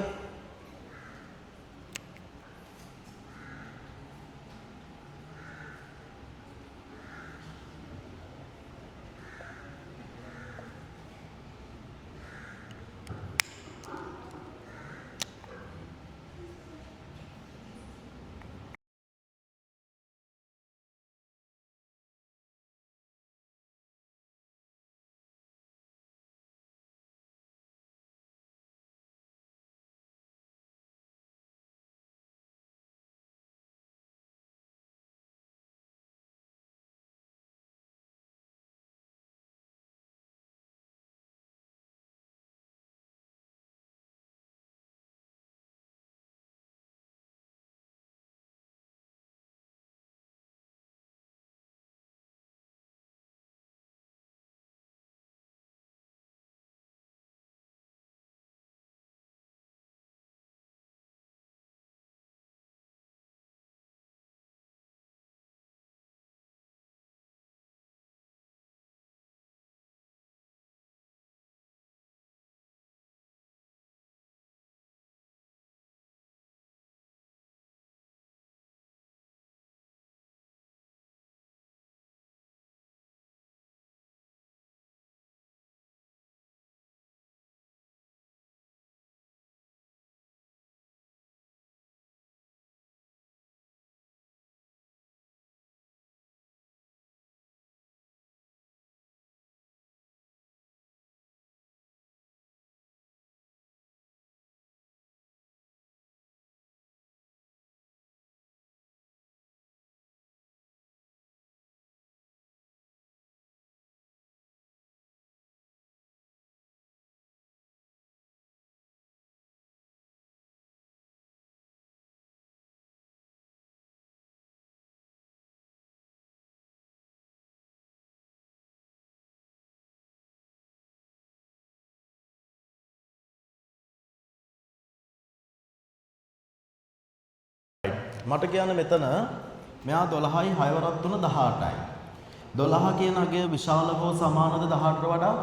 මට කියන්න මෙතන මෙයා 12යි 6 වරක් 3 18යි. 12 කියන අගය විශාල හෝ සමානද 18ට වඩා?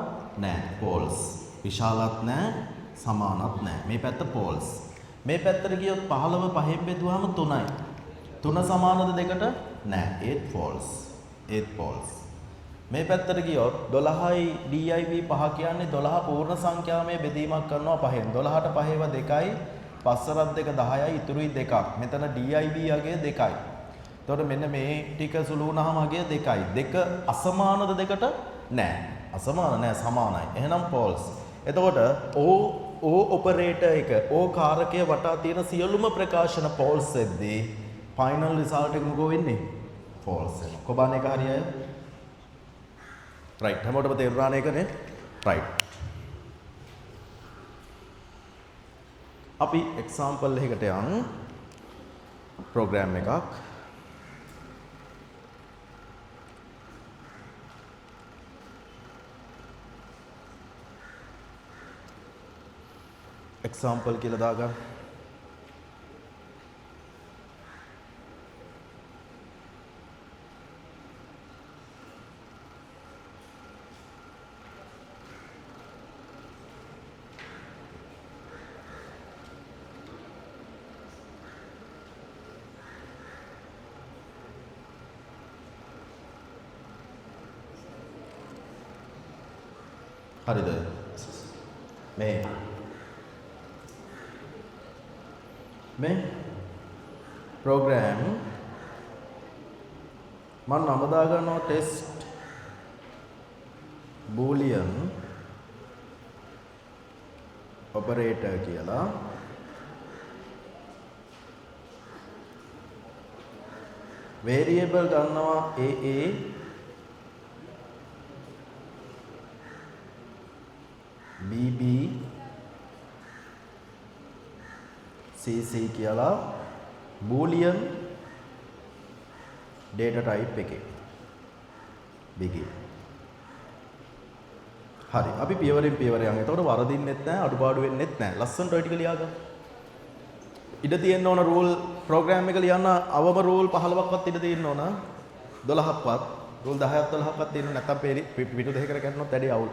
නෑ. false. විශාලත් නෑ, සමානත් නෑ. මේ පැත්ත false. මේ පැත්තට ගියොත් 15 5න් බෙදුවාම 3යි. 3 සමානද දෙකට? නෑ. ඒත් false. ඒත් false. මේ පැත්තට ගියොත් 12යි div 5 කියන්නේ 12 පූර්ණ සංඛ්‍යාමය බෙදීමක් කරනවා 5න්. 12ට 5 ඒවා 2යි, 5 වරක් 2 10යි, ඉතුරුයි 2ක්. මෙතන div අගය 2යි. එතකොට මෙන්න මේ ටික සුළු වුණාම අගය 2යි. 2 අසමානද දෙකට? නෑ. අසමාන නෑ, සමානයි. එහෙනම් false. එතකොට O ඔපරේටර් එක O කාරකය වටා තියෙන සියලුම ප්‍රකාශන false වෙද්දී final result එක මොකෝ වෙන්නේ? false වෙනවා. කොබාන එක හරියයි? right. හැමෝටම තේරුණානේ එකනේ? right. අපි example එකකට යමු. program එකක්. example කියලා දාගන්න. හරිද? මේ program මම නම දා ගන්නවා test boolean operator කියලා. variable ගන්නවා aa bb cc කියලා boolean data type එකේ begin. හරි. අපි පියවරෙන් පියවර යමු. එතකොට වරදින්නෙත් නැහැ, අඩුපාඩු වෙන්නෙත් නැහැ. ලස්සනට ඔය ටික ලියා ගන්න. ඉඩ තියෙන්න ඕන රූල් ප්‍රෝග්‍රෑම් එක ලියන්න අවම රූල් 15ක්වත් ඉඩ තියෙන්න ඕන. 12ක්වත් රූල් 10ක් 12ක්වත් තියෙන්න නැත්නම් පිටු දෙකකට කැඩුණොත් වැඩි අවුල්.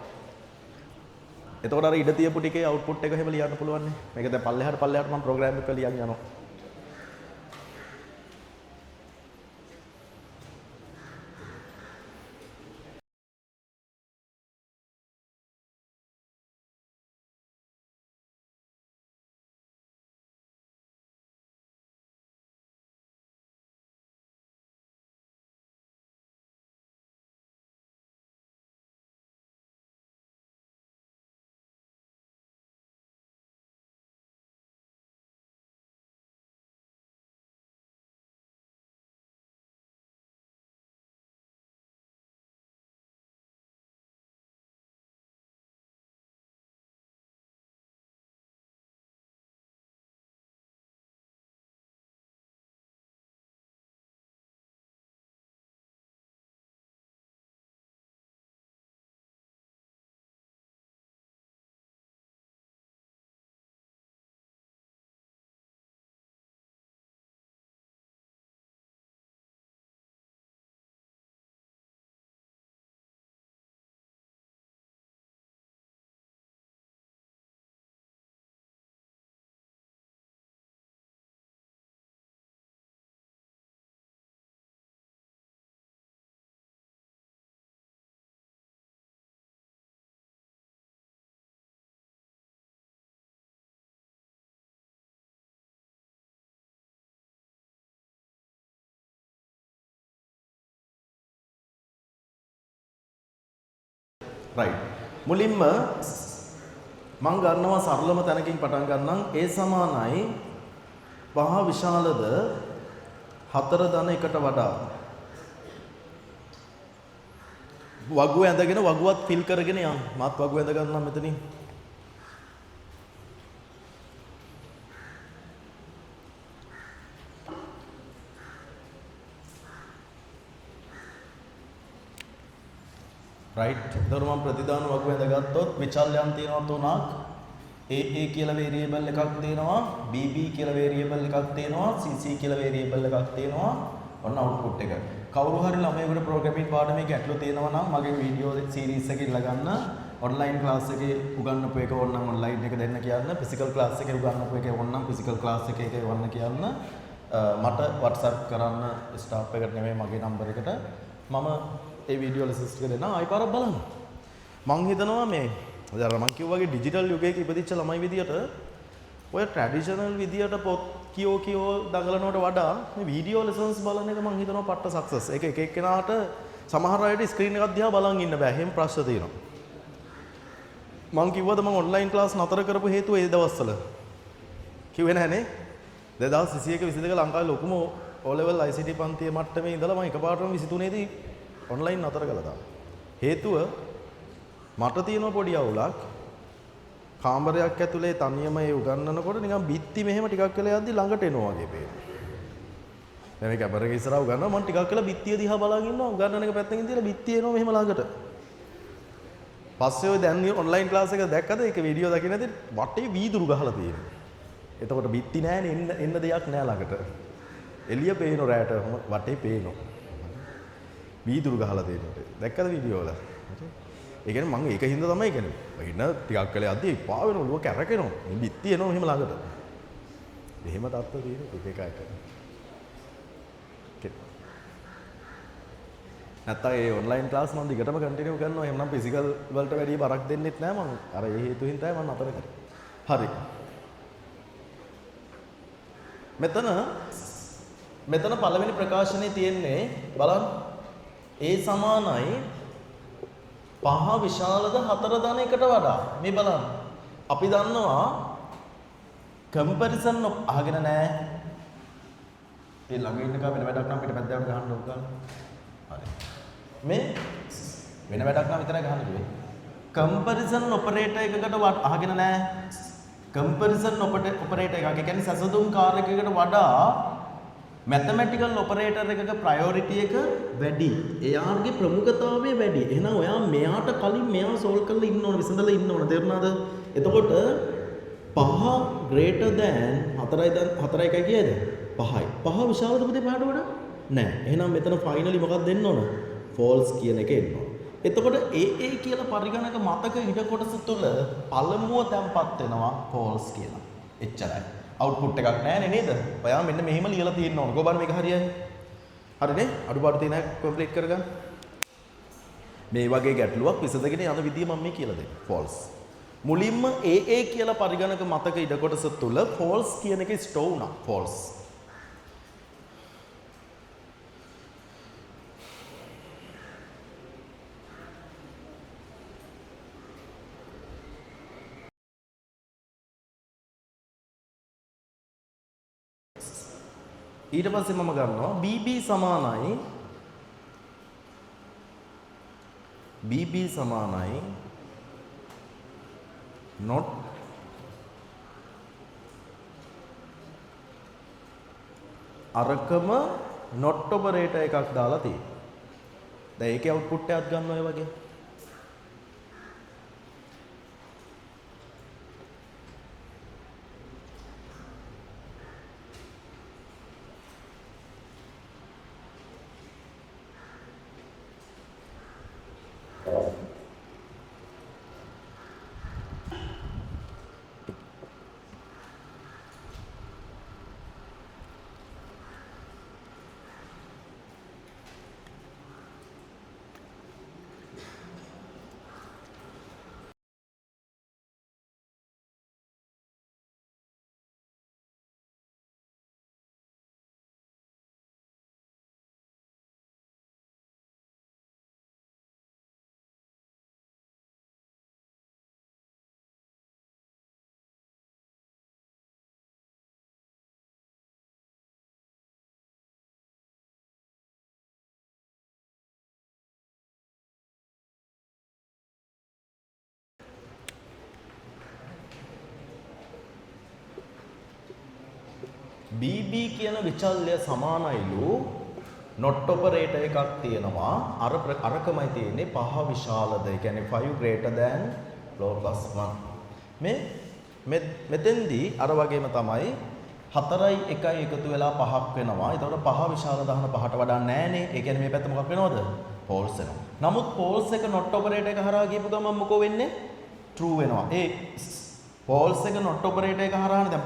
එතකොට අර ඉඩ තියපු ටිකේ අවුට්පුට් එක එහෙම ලියන්න පුළුවන් නේ. මේක දැන් පල්ලෙහාට මම ප්‍රෝග්‍රෑම් එක ලියන් යනවා. right. මුලින්ම මම ගන්නවා සරලම තැනකින් පටන් ගන්නම්. A සමානයි 5 විශාලද 4 ධන 1ට වඩා. වගුව ඇඳගෙන වගුවත් ෆිල් කරගෙන යන්න. මාත් වගුව ඇඳ ගන්නම් මෙතනින්. right. එතකොට මම ප්‍රතිදාන වගුව ඇඳගත්තොත් විචල්යන් තියෙනවා 3ක්. AA කියලා variable එකක් තියෙනවා, BB කියලා variable එකක් තියෙනවා, CC කියලා variable එකක් තියෙනවා. ඔන්න output එක. කවුරු හරි ළමයෙකුට programming පාඩමේ ගැටලු තියෙනවා නම් මගේ වීඩියෝ series එක ඉල්ල ගන්න. online class එකේ උගන්වපු එක ඕනනම් online එක දෙන්න කියන්න. physical class එකේ උගන්වපු එක ඕනනම් physical class එකේ වන්න කියන්න. මට WhatsApp කරන්න staff එකට නෙමෙයි මගේ number එකට. මම ඒ වීඩියෝ lessons ටික දෙන්න ආයි පාරක් බලන්න. මං හිතනවා මේ අර මං කිව්වා වගේ ඩිජිටල් යුගයක ඉපදිච්ච ළමයි විදියට ඔය ට්‍රැඩිෂනල් විදියට පොත් කියෝ දඟලනවට වඩා මේ වීඩියෝ ලෙසන්ස් බලන එක මං හිතනවා පට්ට සක්සස්. ඒක එක එක්කෙනාට සමහර අයට ස්ක්‍රීන් එකක් දිහා බලන් ඉන්න බෑ. එහෙම ප්‍රශ්න තියෙනවා. මං කිව්වද මං ඔන්ලයින් ක්ලාස් නතර කරපු හේතුව ඒ දවස්වල? කිව්වේ නැහනේ. 2021 22 ලංකාවේ ලොකුම O level ICT පන්තියේ මට්ටමේ ඉඳලා මම එකපාරටම 23 දී ඔන්ලයින් නතර කළා තාම. හේතුව මට තියෙන පොඩි අවුලක් කාමරයක් ඇතුලේ තනියම ඒ උගන්නනකොට නිකන් බිත්ති මෙහෙම ටිකක් වෙලා යද්දි ළඟට එනවා වගේ පේනවා. දැන් මේ කැමරා එක ඉස්සරහා උගන්නවා මම ටිකක් වෙලා බිත්තිය දිහා බලාගෙන ඉන්නවා උගන්නන එක පැත්තකින් තියලා බිත්තිය එනවා මෙහෙම ළඟට. පස්සේ ඔය දැන් ඔන්ලයින් ක්ලාස් එක දැක්කද ඒක වීඩියෝ දකින්න ඇති වටේ වීදුරු ගහලා තියෙනවා. එතකොට බිත්ති නෑනේ එන්න දෙයක් නෑ ළඟට. එළිය පේන රැට වටේ පේනවා. වීදුරු ගහලා තියෙනවා. දැක්කද වීඩියෝ වල? ඒ කියන්නේ මම ඒක හින්දා තමයි කියන්නේ. ඉන්න ටිකක් කළේ අද්දි පා වෙන ඔළුව කැරකෙනවා. මේ බිත්ති එනවා මෙහෙම ළඟට. මෙහෙම තත්ත්ව තියෙන එක එක. නැත්තම් ඒ ඔන්ලයින් ක්ලාස් මම දිගටම කන්ටිනියු කරනවා. එහෙනම් ෆිසිකල් වලට වැඩි බරක් දෙන්නෙත් නෑ මම. අර ඒ හේතු හින්දායි මම නතර කරේ. හරි. මෙතන පළවෙනි ප්‍රකාශනයේ තියෙන්නේ බලන්න. ඒ සමානයි 5 විශාලද 4 ධන එකට වඩා. මේ බලන්න. අපි දන්නවා කම්පැරිසන් අහගෙන නැහැ. ඒ ළඟ ඉන්න කම වෙන වැඩක් නම් පිටපැත්තට ගහන්න ඕක. හරි. මේ වෙන වැඩක් නම් විතරයි ගහන්න කිව්වේ. කම්පැරිසන් ඔපරේටර් එකකට අහගෙන නැහැ. කම්පැරිසන් ඔපරේටර් එකක්. ඒ කියන්නේ සැසඳුම් කාර්යයකට වඩා මැතමැටිකල් ඔපරේටර් එකක ප්‍රයොරිටි එක වැඩි. එයාගේ ප්‍රමුඛතාවය වැඩි. එහෙනම් ඔයා මෙයාට කලින් මෙයා සෝල්ව් කරලා ඉන්න ඕන, විසඳලා ඉන්න ඕන. තේරුණාද? එතකොට 5 greater than 4යි කියයිද? 5යි. 5 විශාලද පුතේ 5ට වඩා? නෑ. එහෙනම් මෙතන ෆයිනලි මොකක්ද දෙන්න ඕන? false කියන එක එන්න ඕන. එතකොට AA කියලා පරිගණක මතක ඉඩ කොටස තුල පළමුව තැම්පත් වෙනවා false කියලා. එච්චරයි. output එකක් නැහැ නේද? ඔයා මෙන්න මෙහෙම ලියලා තියෙන්න ඕන. ගොබන් මේක හරියයි. හරිනේ? අඩුපාඩු තියෙන එක කම්ප්ලීට් කරගන්න. මේ වගේ ගැටලුවක් විසඳගෙන යන විදිය මම මේ කියලා දෙන්නේ. false. මුලින්ම AA කියලා පරිගණක මතක ඉඩ කොටස තුල false කියන එක ස්ටෝර් වුණා. false. ඊට පස්සේ මම ගන්නවා BB සමානයි not අරකම not operator එකක් දාලා තියෙනවා. දැන් ඒකේ output එකක් ගන්න ඔය වගේ. BB කියන විචල්‍ය සමානයිලු not operator එකක් තියෙනවා. අරකමයි තියෙන්නේ 5 විශාලද. ඒ කියන්නේ 5 greater than floor plus 1. මේ මෙතෙන්දී අර වගේම තමයි 4යි 1යි එකතු වෙලා 5ක් වෙනවා. ඒතකොට 5 විශාල දහන 5ට වඩා නෑනේ. ඒ කියන්නේ මේ පැත්ත මොකක් වෙනවද? false වෙනවා. නමුත් false එක not operator එක හරහා ගියපු ගමන් මොකෝ වෙන්නේ? true වෙනවා. ඒ false එක not operator එක හරහානේ දැන්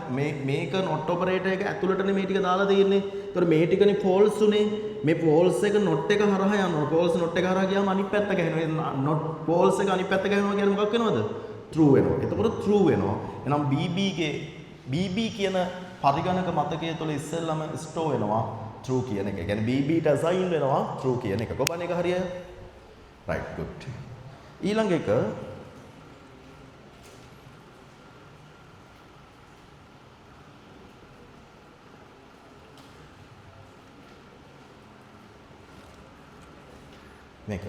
මේක not operator එක ඇතුළටනේ මේ ටික දාලා තියෙන්නේ. ඒතකොට මේ ටිකනේ false උනේ. මේ false එක not එක හරහා යනවා. false not එක හරහා ගියාම අනිත් පැත්ත ගහනවා. not false එක අනිත් පැත්ත ගහනවා කියන්නේ මොකක් වෙනවද? true වෙනවා. එතකොට true වෙනවා. එහෙනම් BB කියන පරිගණක මතකය තුළ ඉස්සෙල්ලම ස්ටෝර් වෙනවා true කියන එක. ඒ කියන්නේ BBට assign වෙනවා true කියන එක. කොහොමද ඒක හරියයි? right good. ඊළඟ එක මේක.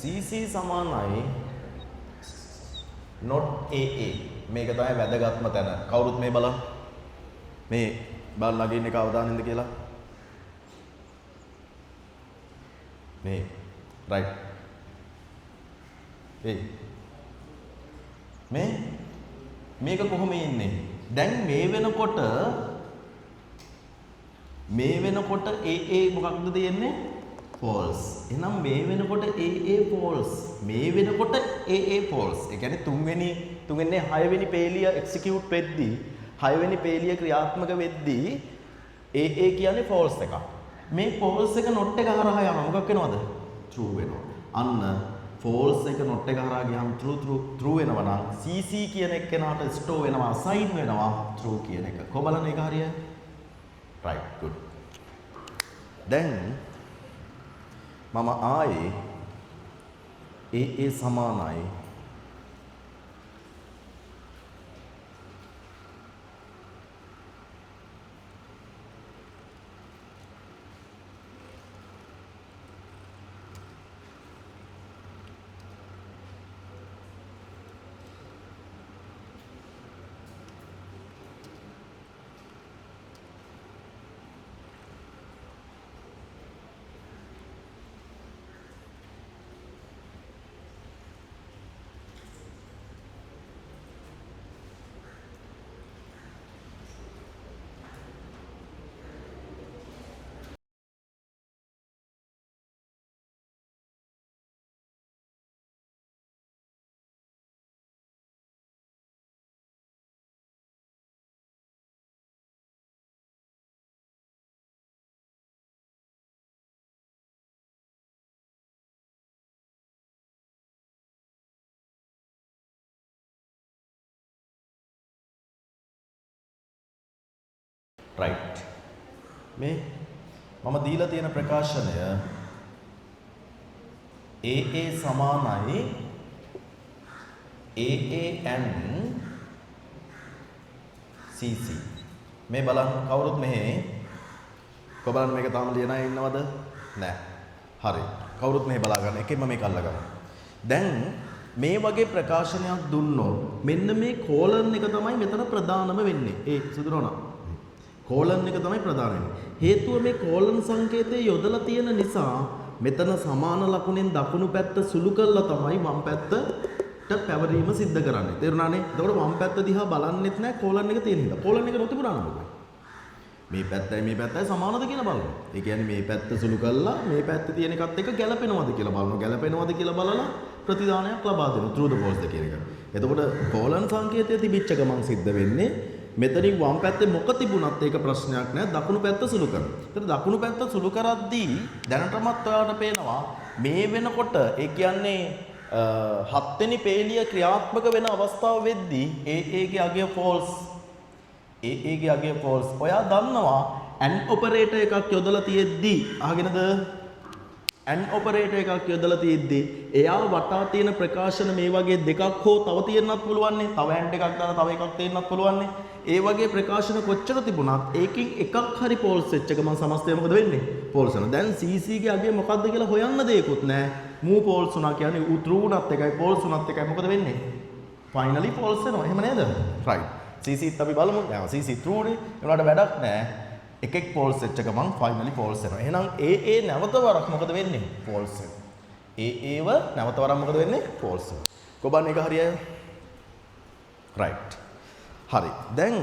CC සමානයි not AA. මේක තමයි වැදගත්ම තැන. කවුරුත් මේ බලන්න. මේ බලන්න ළඟ ඉන්න එක අවධානයෙන්ද කියලා. මේ right. මේක කොහොම ඉන්නේ? දැන් මේ වෙනකොට AA මොකක්ද තියෙන්නේ? false. එහෙනම් මේ වෙනකොට AA false. මේ වෙනකොට AA false. ඒ කියන්නේ තුන්වෙනි 6 වෙනි පේලිය execute වෙද්දී 6 වෙනි පේලිය ක්‍රියාත්මක වෙද්දී AA කියන්නේ false එකක්. මේ false එක not එක හරහා යනවා. මොකක් වෙනවද? true වෙනවා. අන්න false එක not එක හරහා ගියාම true වෙනවා නම් CC කියන එක කෙනාට store වෙනවා, assign වෙනවා true කියන එක. කොහොම බලන්න ඒක හරියයි? right good. දැන් මම ආයේ AA සමානයි right. මේ මම දීලා තියෙන ප්‍රකාශනය AA සමානයි AAN CC. මේ බලන්න කවුරුත් මෙහි කොබලන් මේක තාම ලියන අය ඉන්නවද? නෑ. හරි. කවුරුත් මෙහි බලා ගන්න. එකෙන්ම මේක අල්ල ගන්න. දැන් මේ වගේ ප්‍රකාශනයක් දුන්නොත් මෙන්න මේ කෝලන් එක තමයි මෙතන ප්‍රධානම වෙන්නේ. ඒ සුදුරෝනා. කෝලන් එක තමයි ප්‍රධාන වෙන්නේ. හේතුව මේ කෝලන් සංකේතය යොදලා තියෙන නිසා මෙතන සමාන ලකුණෙන් දකුණු පැත්ත සුළු කරලා තමයි වම් පැත්තට පැවරීම සිද්ධ කරන්නේ. තේරුණානේ? එතකොට වම් පැත්ත දිහා බලන්නෙත් නැහැ කෝලන් එක තියෙන හින්දා. කෝලන් එක නොතිබුණා නේද? මේ පැත්තයි සමානද කියලා බලනවා. ඒ කියන්නේ මේ පැත්ත සුළු කරලා මේ පැත්තේ තියෙන එකත් එක්ක ගැලපෙනවද කියලා බලනවා. ගැලපෙනවද කියලා බලලා ප්‍රතිදානයක් ලබා දෙනවා true the false කියන එක. එතකොට කෝලන් සංකේතය තිබිච්ච ගමන් සිද්ධ වෙන්නේ මෙතනින් වම් පැත්තේ මොක තිබුණත් ඒක ප්‍රශ්නයක් නෑ දකුණු පැත්ත සුළු කරනවා. ඒතර දකුණු පැත්ත සුළු කරද්දී දැනටමත් ඔයාලට පේනවා මේ වෙනකොට ඒ කියන්නේ 7 වෙනි පේලිය ක්‍රියාත්මක වෙන අවස්ථාව වෙද්දී ගේ අගය false ගේ අගය false. ඔයා දන්නවා and operator එකක් යොදලා තියෙද්දී අහගෙනද and operator එකක් යොදලා තියෙද්දී එයා වටා තියෙන ප්‍රකාශන මේ වගේ දෙකක් හෝ තව තියෙන්නත් පුළුවන් නේ. තව and එකක් දාලා තව එකක් තියෙන්නත් පුළුවන් නේ. ඒ වගේ ප්‍රකාශන කොච්චර තිබුණත් ඒකෙන් එකක් හරි false වෙච්ච ගමන් සමස්තය මොකද වෙන්නේ? false වෙනවා. දැන් CC ගේ අගය මොකද්ද කියලා හොයන්න දෙයක්වත් නැහැ. move false වුණා කියන්නේ true උනත් එකයි false උනත් එකයි මොකද වෙන්නේ? finally false වෙනවා. එහෙම නේද? right. CC ත් අපි බලමු. දැන් CC true නේ. ඒනට වැඩක් නැහැ. එකෙක් false වෙච්ච ගමන් finally false වෙනවා. එහෙනම් නැවත වරක් මොකද වෙන්නේ? false වෙනවා. නැවත වරක් මොකද වෙන්නේ? false වෙනවා. කොබන් එක හරියයි? right. හරි. දැන්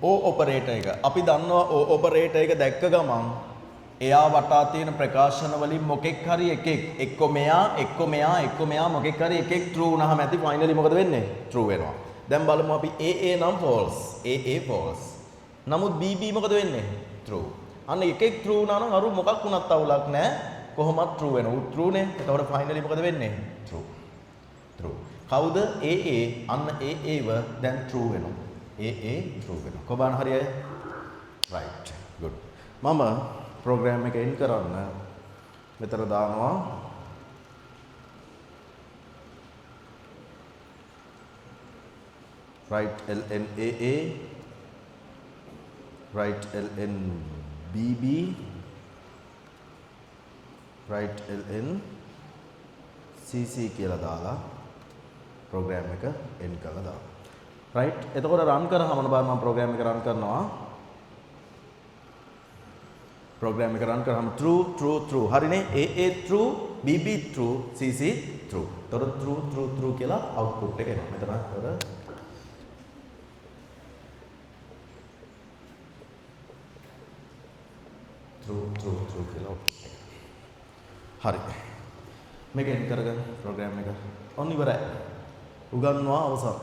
operator එක අපි දන්නවා operator එක දැක්ක ගමන් එයා වටා තියෙන ප්‍රකාශන වලින් මොකෙක් හරි එකෙක් එක්ක මෙයා මොකෙක් හරි එකෙක් true වුණාම ඇති finally මොකද වෙන්නේ? true වෙනවා. දැන් බලමු අපි නම් false. false. නමුත් BB මොකද වෙන්නේ? true. අන්න එකෙක් true වුණා නම් අරු මොකක් වුණත් අවුලක් නැහැ. කොහොමත් true වෙනවා. true නේ. එතකොට finally මොකද වෙන්නේ? true. කවුද? අන්න ව දැන් true වෙනවා. true වෙනවා. කොබාන හරියයි? right. good. මම program එක end කරන්න මෙතන දානවා right ln right ln bb right ln cc කියලා දාලා program එක end කරලා දානවා. right. එතකොට run කරාම බලන්න මම program එක run කරනවා. program එක run කරාම true හරිනේ. true bb true cc true. එතකොට true කියලා output එක එනවා. මෙතන එතකොට true කියලා output එක. හරි. මේක end කරගන්න program එක. ඔන්න ඉවරයි. උගන්වා අවසන්.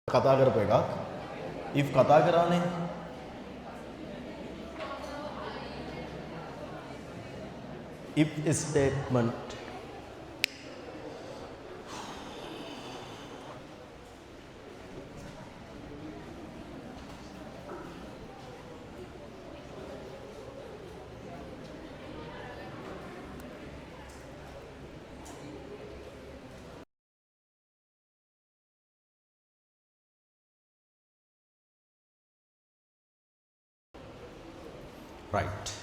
කතා කරපු එකක්. if කතා කරානේ. if statement right.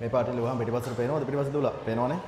මේ පාටින් ලියුවාම පිටිපස්සට පේනවද? පිටිපස්සට දුවලා පේනවනේ.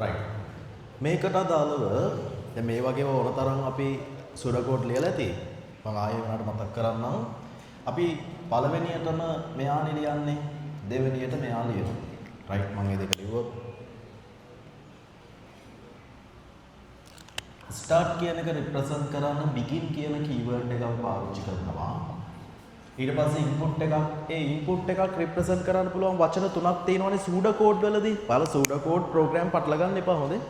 right මේකට අදාළව දැන් මේ වගේ ඕන තරම් අපි සුඩ කෝඩ් ලියලා ඇති මම ආයෙ වෙනකට මතක් කරන්නම් අපි පළවෙනියටම මෙයානේ ලියන්නේ දෙවෙනියට මෙයා ලියනවා right මම මේ දෙක ලියුවොත් start කියන එක represent කරන්න begin කියන keyword එකක් පාවිච්චි කරනවා ඊට පස්සේ input එකක් ඒ input එකක් represent කරන්න පුළුවන් වචන තුනක් තියෙනවානේ pseudo code වලදී බලලා pseudo code program පටල ගන්න එපා හොඳේ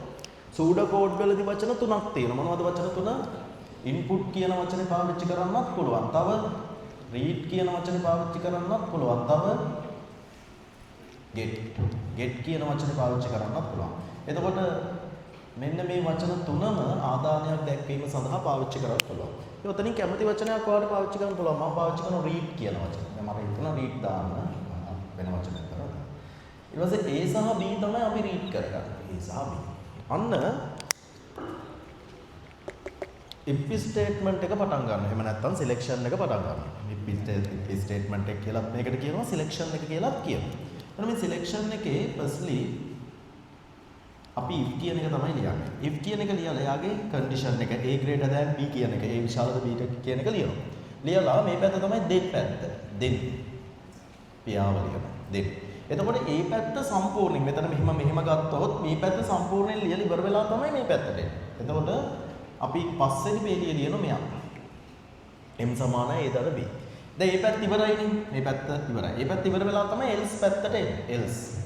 pseudo code වලදී වචන තුනක් තියෙනවා මොනවද වචන තුන input කියන වචනේ පාවිච්චි කරන්නත් පුළුවන් තව read කියන වචනේ පාවිච්චි කරන්නත් පුළුවන් තව get කියන වචනේ පාවිච්චි කරන්නත් පුළුවන් එතකොට මෙන්න මේ වචන තුනම ආදානයක් දැක්වීම සඳහා පාවිච්චි කරන්න පුළුවන්. ඒ උතනින් කැමති වචනයක් ඔයාලට පාවිච්චි කරන්න පුළුවන්. මම පාවිච්චි කරන read කියන වචන. දැන් මම හිතනවා read දාන්න වෙන වචනයක් කරා. ඊට පස්සේ A සහ B තමයි අපි read කරගන්නේ. A සහ B. අන්න if statement එක පටන් ගන්නවා. එහෙම නැත්නම් selection එක පටන් ගන්නවා. if statement එක කියලා මේකට කියනවා selection එක කියලාත් කියනවා. එතන මේ selection එකේ firstly අපි if කියන එක තමයි ලියන්නේ. if කියන එක ලියලා එයාගේ condition එක a greater than b කියන එක a විශාලද b කියන එක ලියනවා. ලියලා මේ පැත්ත තමයි then පැත්ත. then පියාව ලියනවා. then. එතකොට a පැත්ත සම්පූර්ණයෙන් මෙතන මෙහෙම ගත්තොත් මේ පැත්ත සම්පූර්ණයෙන් ලියලා ඉවර වෙලා තමයි මේ පැත්තට එන්නේ. එතකොට අපි පස්වෙනි පේලිය ලියනවා මෙයා. m සමානයි a දාලා b. දැන් මේ පැත්ත ඉවරයිනේ. මේ පැත්ත ඉවරයි. මේ පැත්ත ඉවර වෙලා තමයි else පැත්තට එන්නේ. else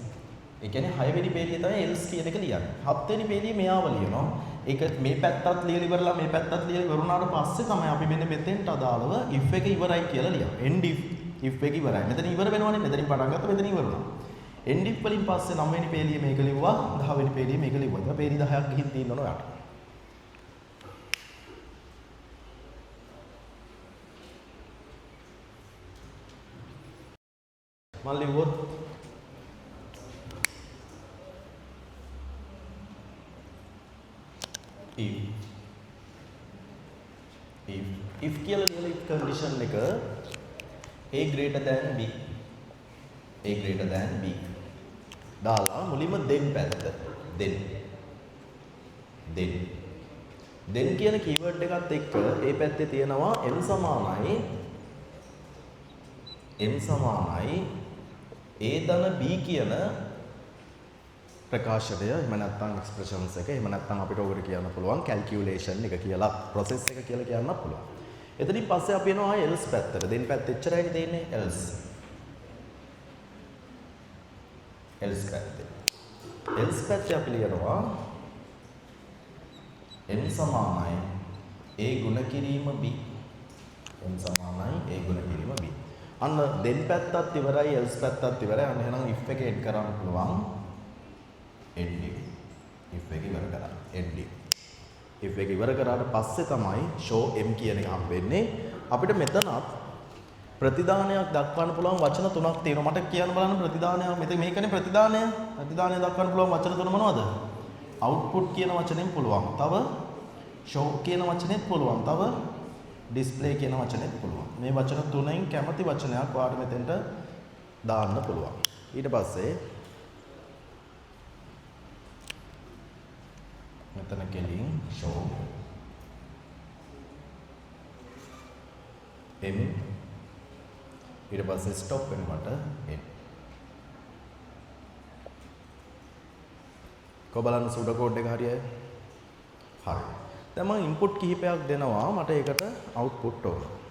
ඒ කියන්නේ 6 වෙනි පේලිය තමයි else කියන එක ලියන්නේ. 7 වෙනි පේලිය මෙයාව ලියනවා. ඒක මේ පැත්තත් ලියලා ඉවරලා මේ පැත්තත් ලියලා ඉවරුණාට පස්සේ තමයි අපි මෙන්න මෙතෙන්ට අදාළව if එක ඉවරයි කියලා ලියන්නේ. end if එක ඉවරයි. මෙතන ඉවර වෙනවනේ. මෙතනින් පටන් ගත්තා මෙතන ඉවර වුණා. end if වලින් පස්සේ 9 වෙනි පේලිය මේක ලිව්වා. 10 වෙනි පේලිය මේක ලිව්වා. ඒක පේලි 10ක් ගිහින් තියෙනවනේ ඔයාලට. මම ලිව්වොත් if කියලා ලියලා if condition එක a greater than b දාලා මුලින්ම then පැත්ත then කියන keyword එකත් එක්ක ඒ පැත්තේ තියෙනවා m සමානයි a ධන b කියන ප්‍රකාශනය එහෙම නැත්නම් එක්ස්ප්‍රෙෂන්ස් එක එහෙම නැත්නම් අපිට ඔකට කියන්න පුළුවන් කැල්කියුලේෂන් එක කියලා process එක කියලා කියන්නත් පුළුවන්. එතනින් පස්සේ අපි එනවා else පැත්තට. then පැත්ත එච්චරයි දෙන්නේ else පැත්තේ. else පැත්තේ අපි ලියනවා n සමානයි a ගුණ කිරීම b. n සමානයි a ගුණ කිරීම b. අන්න then පැත්තත් ඉවරයි else පැත්තත් ඉවරයි. අන්න එහෙනම් if එක එඩ් කරන්න පුළුවන්. end if එක ඉවර කරා end if එක ඉවර කරාට පස්සේ තමයි show m කියන එක හම් වෙන්නේ අපිට මෙතනත් ප්‍රතිදානයක් දක්වන්න පුළුවන් වචන තුනක් තියෙනවා මට කියන්න බලන්න ප්‍රතිදානය මෙතන මේකනේ ප්‍රතිදානය දක්වන්න පුළුවන් වචන තුන මොනවද output කියන වචනෙන් පුළුවන් තව show කියන වචනේත් පුළුවන් තව display කියන වචනේත් පුළුවන් මේ වචන තුනෙන් කැමති වචනයක් ඔයාලට මෙතෙන්ට දාන්න පුළුවන් ඊට පස්සේ මෙතන කෙලින් show m ඊට පස්සේ stop වෙනකොට n කො බලන්න සුඩෝ කෝඩ් එක හරියයි හරි දැන් මම ඉන්පුට් කිහිපයක් දෙනවා මට ඒකට අවුට්පුට් ඕන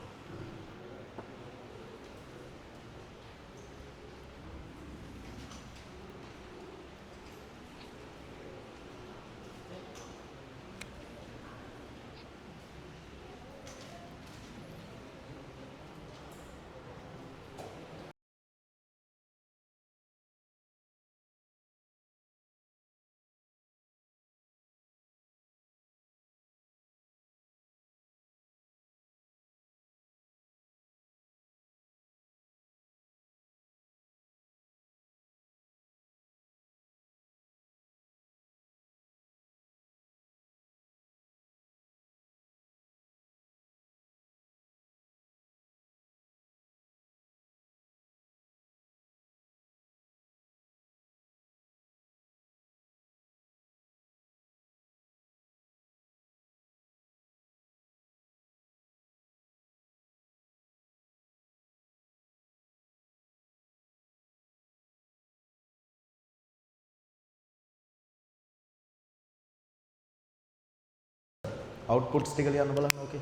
outputs ටික ලියන්න බලන්න ඕකේ.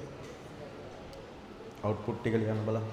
output ටික ලියන්න බලන්න.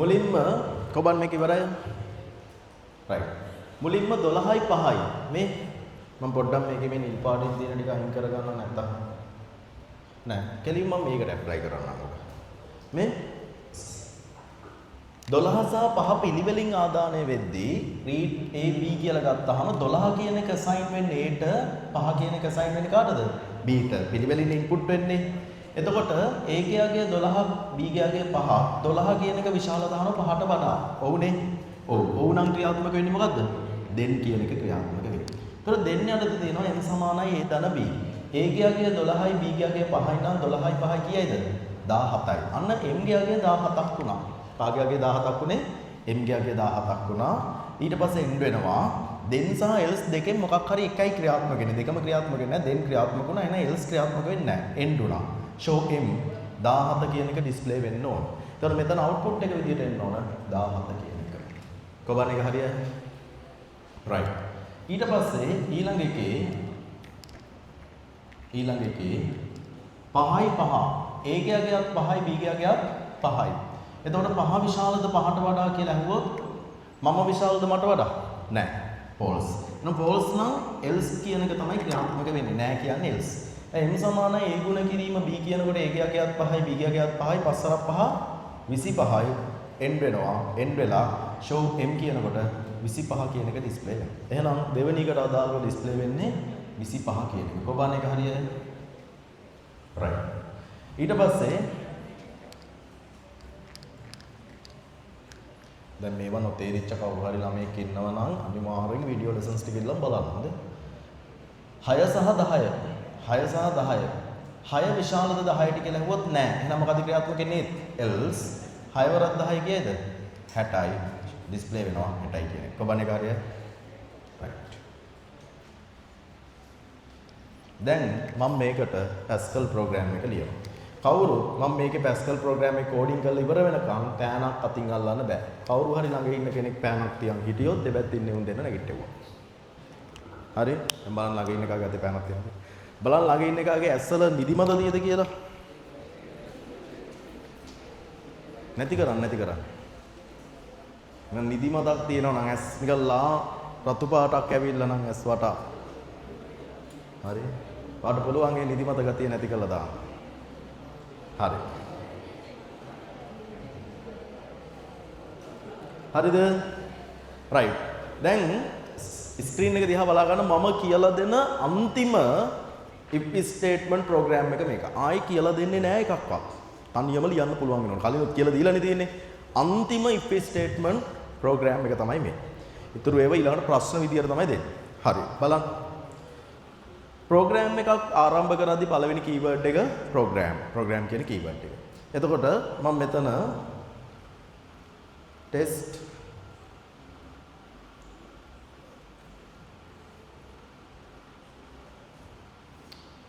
මුලින්ම කොබන් මේක ඉවරයි. right. මුලින්ම 12යි 5යි මේ මම පොඩ්ඩක් මේකේ මේ නිල් පාටින් තියෙන ටික අයින් කරගන්න නැත්තම් නෑ කෙලින්ම මම මේකට ඇප්ලයි කරන්නම් ඔක. මේ 12 සහ 5 පිළිවෙලින් ආදානය වෙද්දී read a b කියලා ගත්තාම 12 කියන එක assign වෙන්නේ a ට 5 කියන එක assign වෙන්නේ කාටද? b ට. පිළිවෙලින් input වෙන්නේ. එතකොට a ගයාගේ 12 b ගයාගේ 5 12 කියන එක විශාල දාන 5ට වඩා. ඔව්නේ. ඔව්. ඔව් නම් ක්‍රියාත්මක වෙන්නේ මොකද්ද? then කියන එක ක්‍රියාත්මක වෙන්නේ. ඒතර then යටතේ තියෙනවා n සමානයි a ධන b. a ගයාගේ 12යි b ගයාගේ 5යි නම් 12යි 5යි කීයද? 17යි. අන්න m ගයාගේ 17ක් වුණා. කාගයාගේ 17ක් වුණේ? m ගයාගේ 17ක් වුණා. ඊට පස්සේ end වෙනවා then සහ else දෙකෙන් මොකක් හරි එකයි ක්‍රියාත්මක වෙන්නේ. දෙකම ක්‍රියාත්මක වෙන්නේ නැහැ. then ක්‍රියාත්මක වුණා. එන else ක්‍රියාත්මක වෙන්නේ නැහැ. end වුණා. show m 17 කියන එක ඩිස්ප්ලේ වෙන්න ඕන. ඒතකොට මෙතන output එක විදියට එන්න ඕන 17 කියන එක. කොබන් එක හරියයි? right. ඊට පස්සේ ඊළඟ එකේ 5යි 5 a ගයාගේත් 5යි b ගයාගේත් 5යි. එතකොට 5 විශාලද 5ට වඩා කියලා අහුවොත් මම විශාලද මට වඩා? නෑ. false. එහෙනම් false නම් else කියන එක තමයි ක්‍රියාත්මක වෙන්නේ. නෑ කියන්නේ else. m සමානයි a ගුණ කිරීම b කියනකොට a ගයාගේත් 5යි b ගයාගේත් 5යි 5 සරක් 5 25යි end වෙනවා. end වෙලා show m කියනකොට 25 කියන එක ඩිස්ප්ලේ වෙනවා. එහෙනම් දෙවෙනි එකට අදාළව ඩිස්ප්ලේ වෙන්නේ 25 කියන එක. කොබන් එක හරියද? right. ඊට පස්සේ දැන් මේවා නොතේරිච්ච කවුරු හරි ළමයෙක් ඉන්නවා නම් අනිවාර්යෙන් වීඩියෝ ලෙසන්ස් ටික ඉල්ලලා බලන්න. 6 සහ 10. 6 සහ 10. 6 විශාලද 10ට කියලා ඇහුවොත් නෑ. එහෙනම් මොකද ක්‍රියාත්මක වෙන්නේ? else 6 වරක් 10 කීයද? 60යි. ඩිස්ප්ලේ වෙනවා 60යි කියන එක. කොබන් එක හරියද? right. දැන් මම මේකට Pascal program එක ලියනවා. කවුරු මම මේකේ Pascal program එක කෝඩින් කරලා ඉවර වෙනකන් පෑනක් අතින් අල්ලන්න බෑ. කවුරු හරි ළඟ ඉන්න කෙනෙක් පෑනක් තියන් හිටියොත් දෙපැත්තේ ඉන්නේ උන් දෙන්න නැගිට්ටෙවුවා. හරි? දැන් බලන්න ළඟ ඉන්න කාගේ අතේ පෑනක් තියෙනවද? බලන්න ළඟ ඉන්න කාගේ ඇස්වල නිදිමත තියෙද කියලා. නැති කරන්න. මම නිදිමතක් තියෙනවා නම් ඇස් නිකන් රතු පාටක් ඇවිල්ලා නම් ඇස් වටා. හරි? වාට පුළුවන් ඒ නිදිමත ගතිය නැති කරලා දාන්න. හරි. හරිද? right. දැන් ස්ක්‍රීන් එක දිහා බලා ගන්න මම කියලා දෙන අන්තිම if statement program එක මේක. ආයි කියලා දෙන්නේ නැහැ එකක්වත්. තනියම ලියන්න පුළුවන් වෙනවා. කලිනුත් කියලා දීලානේ තියෙන්නේ. අන්තිම if statement program එක තමයි මේ. ඊටු ඒවා ඊළඟට ප්‍රශ්න විදියට තමයි දෙන්නේ. හරි. බලන්න. program එකක් ආරම්භ කරද්දී පළවෙනි keyword එක program. program කියන keyword එක. එතකොට මම මෙතන test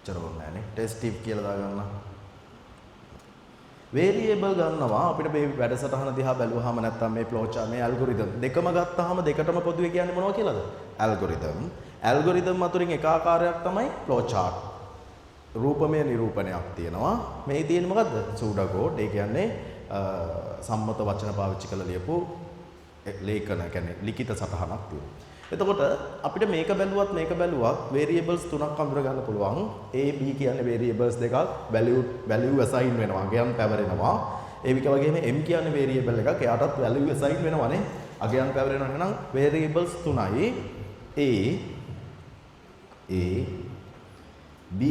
චරවන්නේ නැහැ test if කියලා දාගන්න. variable ගන්නවා අපිට මේ වැඩසටහන දිහා බැලුවාම නැත්නම් මේ flow chart මේ algorithm දෙකම ගත්තාම දෙකටම පොදුවේ කියන්නේ මොනවද කියලාද? algorithm අතරින් එක ආකාරයක් තමයි flow chart. රූපමය නිරූපණයක් තියෙනවා. මේ තියෙන්නේ මොකද්ද? pseudocode. ඒ කියන්නේ සම්මත වචන පාවිච්චි කරලා ලියපු ලේඛන කියන්නේ ලිඛිත සටහනක් තියෙනවා. එතකොට අපිට මේක බැලුවත් variables තුනක් අඳුර ගන්න පුළුවන්. A B කියන්නේ variables දෙකක් value assign වෙනවා. අගයන් පැවරෙනවා. ඒ වගේම M කියන්නේ variable එකක්. එයාටත් value assign වෙනවානේ. අගයන් පැවරෙනවා. එහෙනම් variables තුනයි A B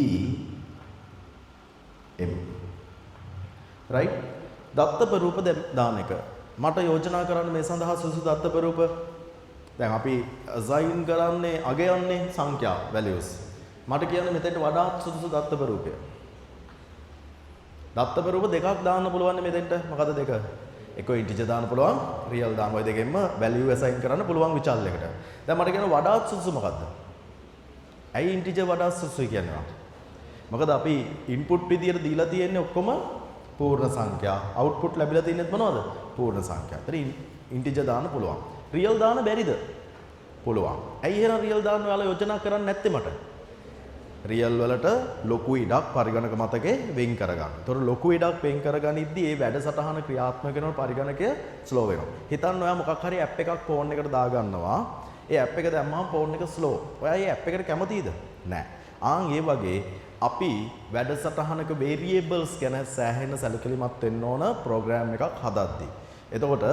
M. right? දත්තපරූප දාන එක. මට යෝජනා කරන්න මේ සඳහා සුසු දත්තපරූප දැන් අපි assign කරන්නේ අගයන්නේ සංඛ්‍යා values. මට කියන්නේ මෙතෙන්ට වඩාත් සුදුසු දත්තපරූපය. දත්තපරූප දෙකක් දාන්න පුළුවන් මෙතෙන්ට. මොකද දෙක? එක integer දාන්න පුළුවන්, real දාන්න. ඔය දෙකෙන්ම value assign කරන්න පුළුවන් විචල් එකට. දැන් මට කියන වඩාත් සුදුසු මොකද්ද? ඇයි integer වඩාත් සුදුසුයි කියන්නේ? මොකද අපි input විදියට දීලා තියෙන්නේ ඔක්කොම පූර්ණ සංඛ්‍යා. output ලැබිලා තියෙන්නේ මොනවද? පූර්ණ සංඛ්‍යා. ඒතර integer දාන්න පුළුවන්. රියල් දාන්න බැරිද? පුළුවන්. ඇයි එහෙනම් රියල් දාන්න ඔයාලා යෝජනා කරන්නේ නැත්තේ මට? රියල් වලට ලොකු ඉඩක් පරිගණක මතකේ වෙන් කරගන්න. ඒතොර ලොකු ඉඩක් වෙන් කරගනිද්දී ඒ වැඩසටහන ක්‍රියාත්මක වෙනකොට පරිගණකය ස්ලෝ වෙනවා. හිතන්න ඔයා මොකක් හරි ඇප් එකක් ෆෝන් එකට දාගන්නවා. ඒ ඇප් එක දැම්මම ෆෝන් එක ස්ලෝ. ඔයා මේ ඇප් එකට කැමතිද? නැහැ. ඒ වගේ අපි වැඩසටහනක variables ගැන සෑහෙන සැලකිලිමත් වෙන්න ඕන ප්‍රෝග්‍රෑම් එකක් හදද්දී. එතකොට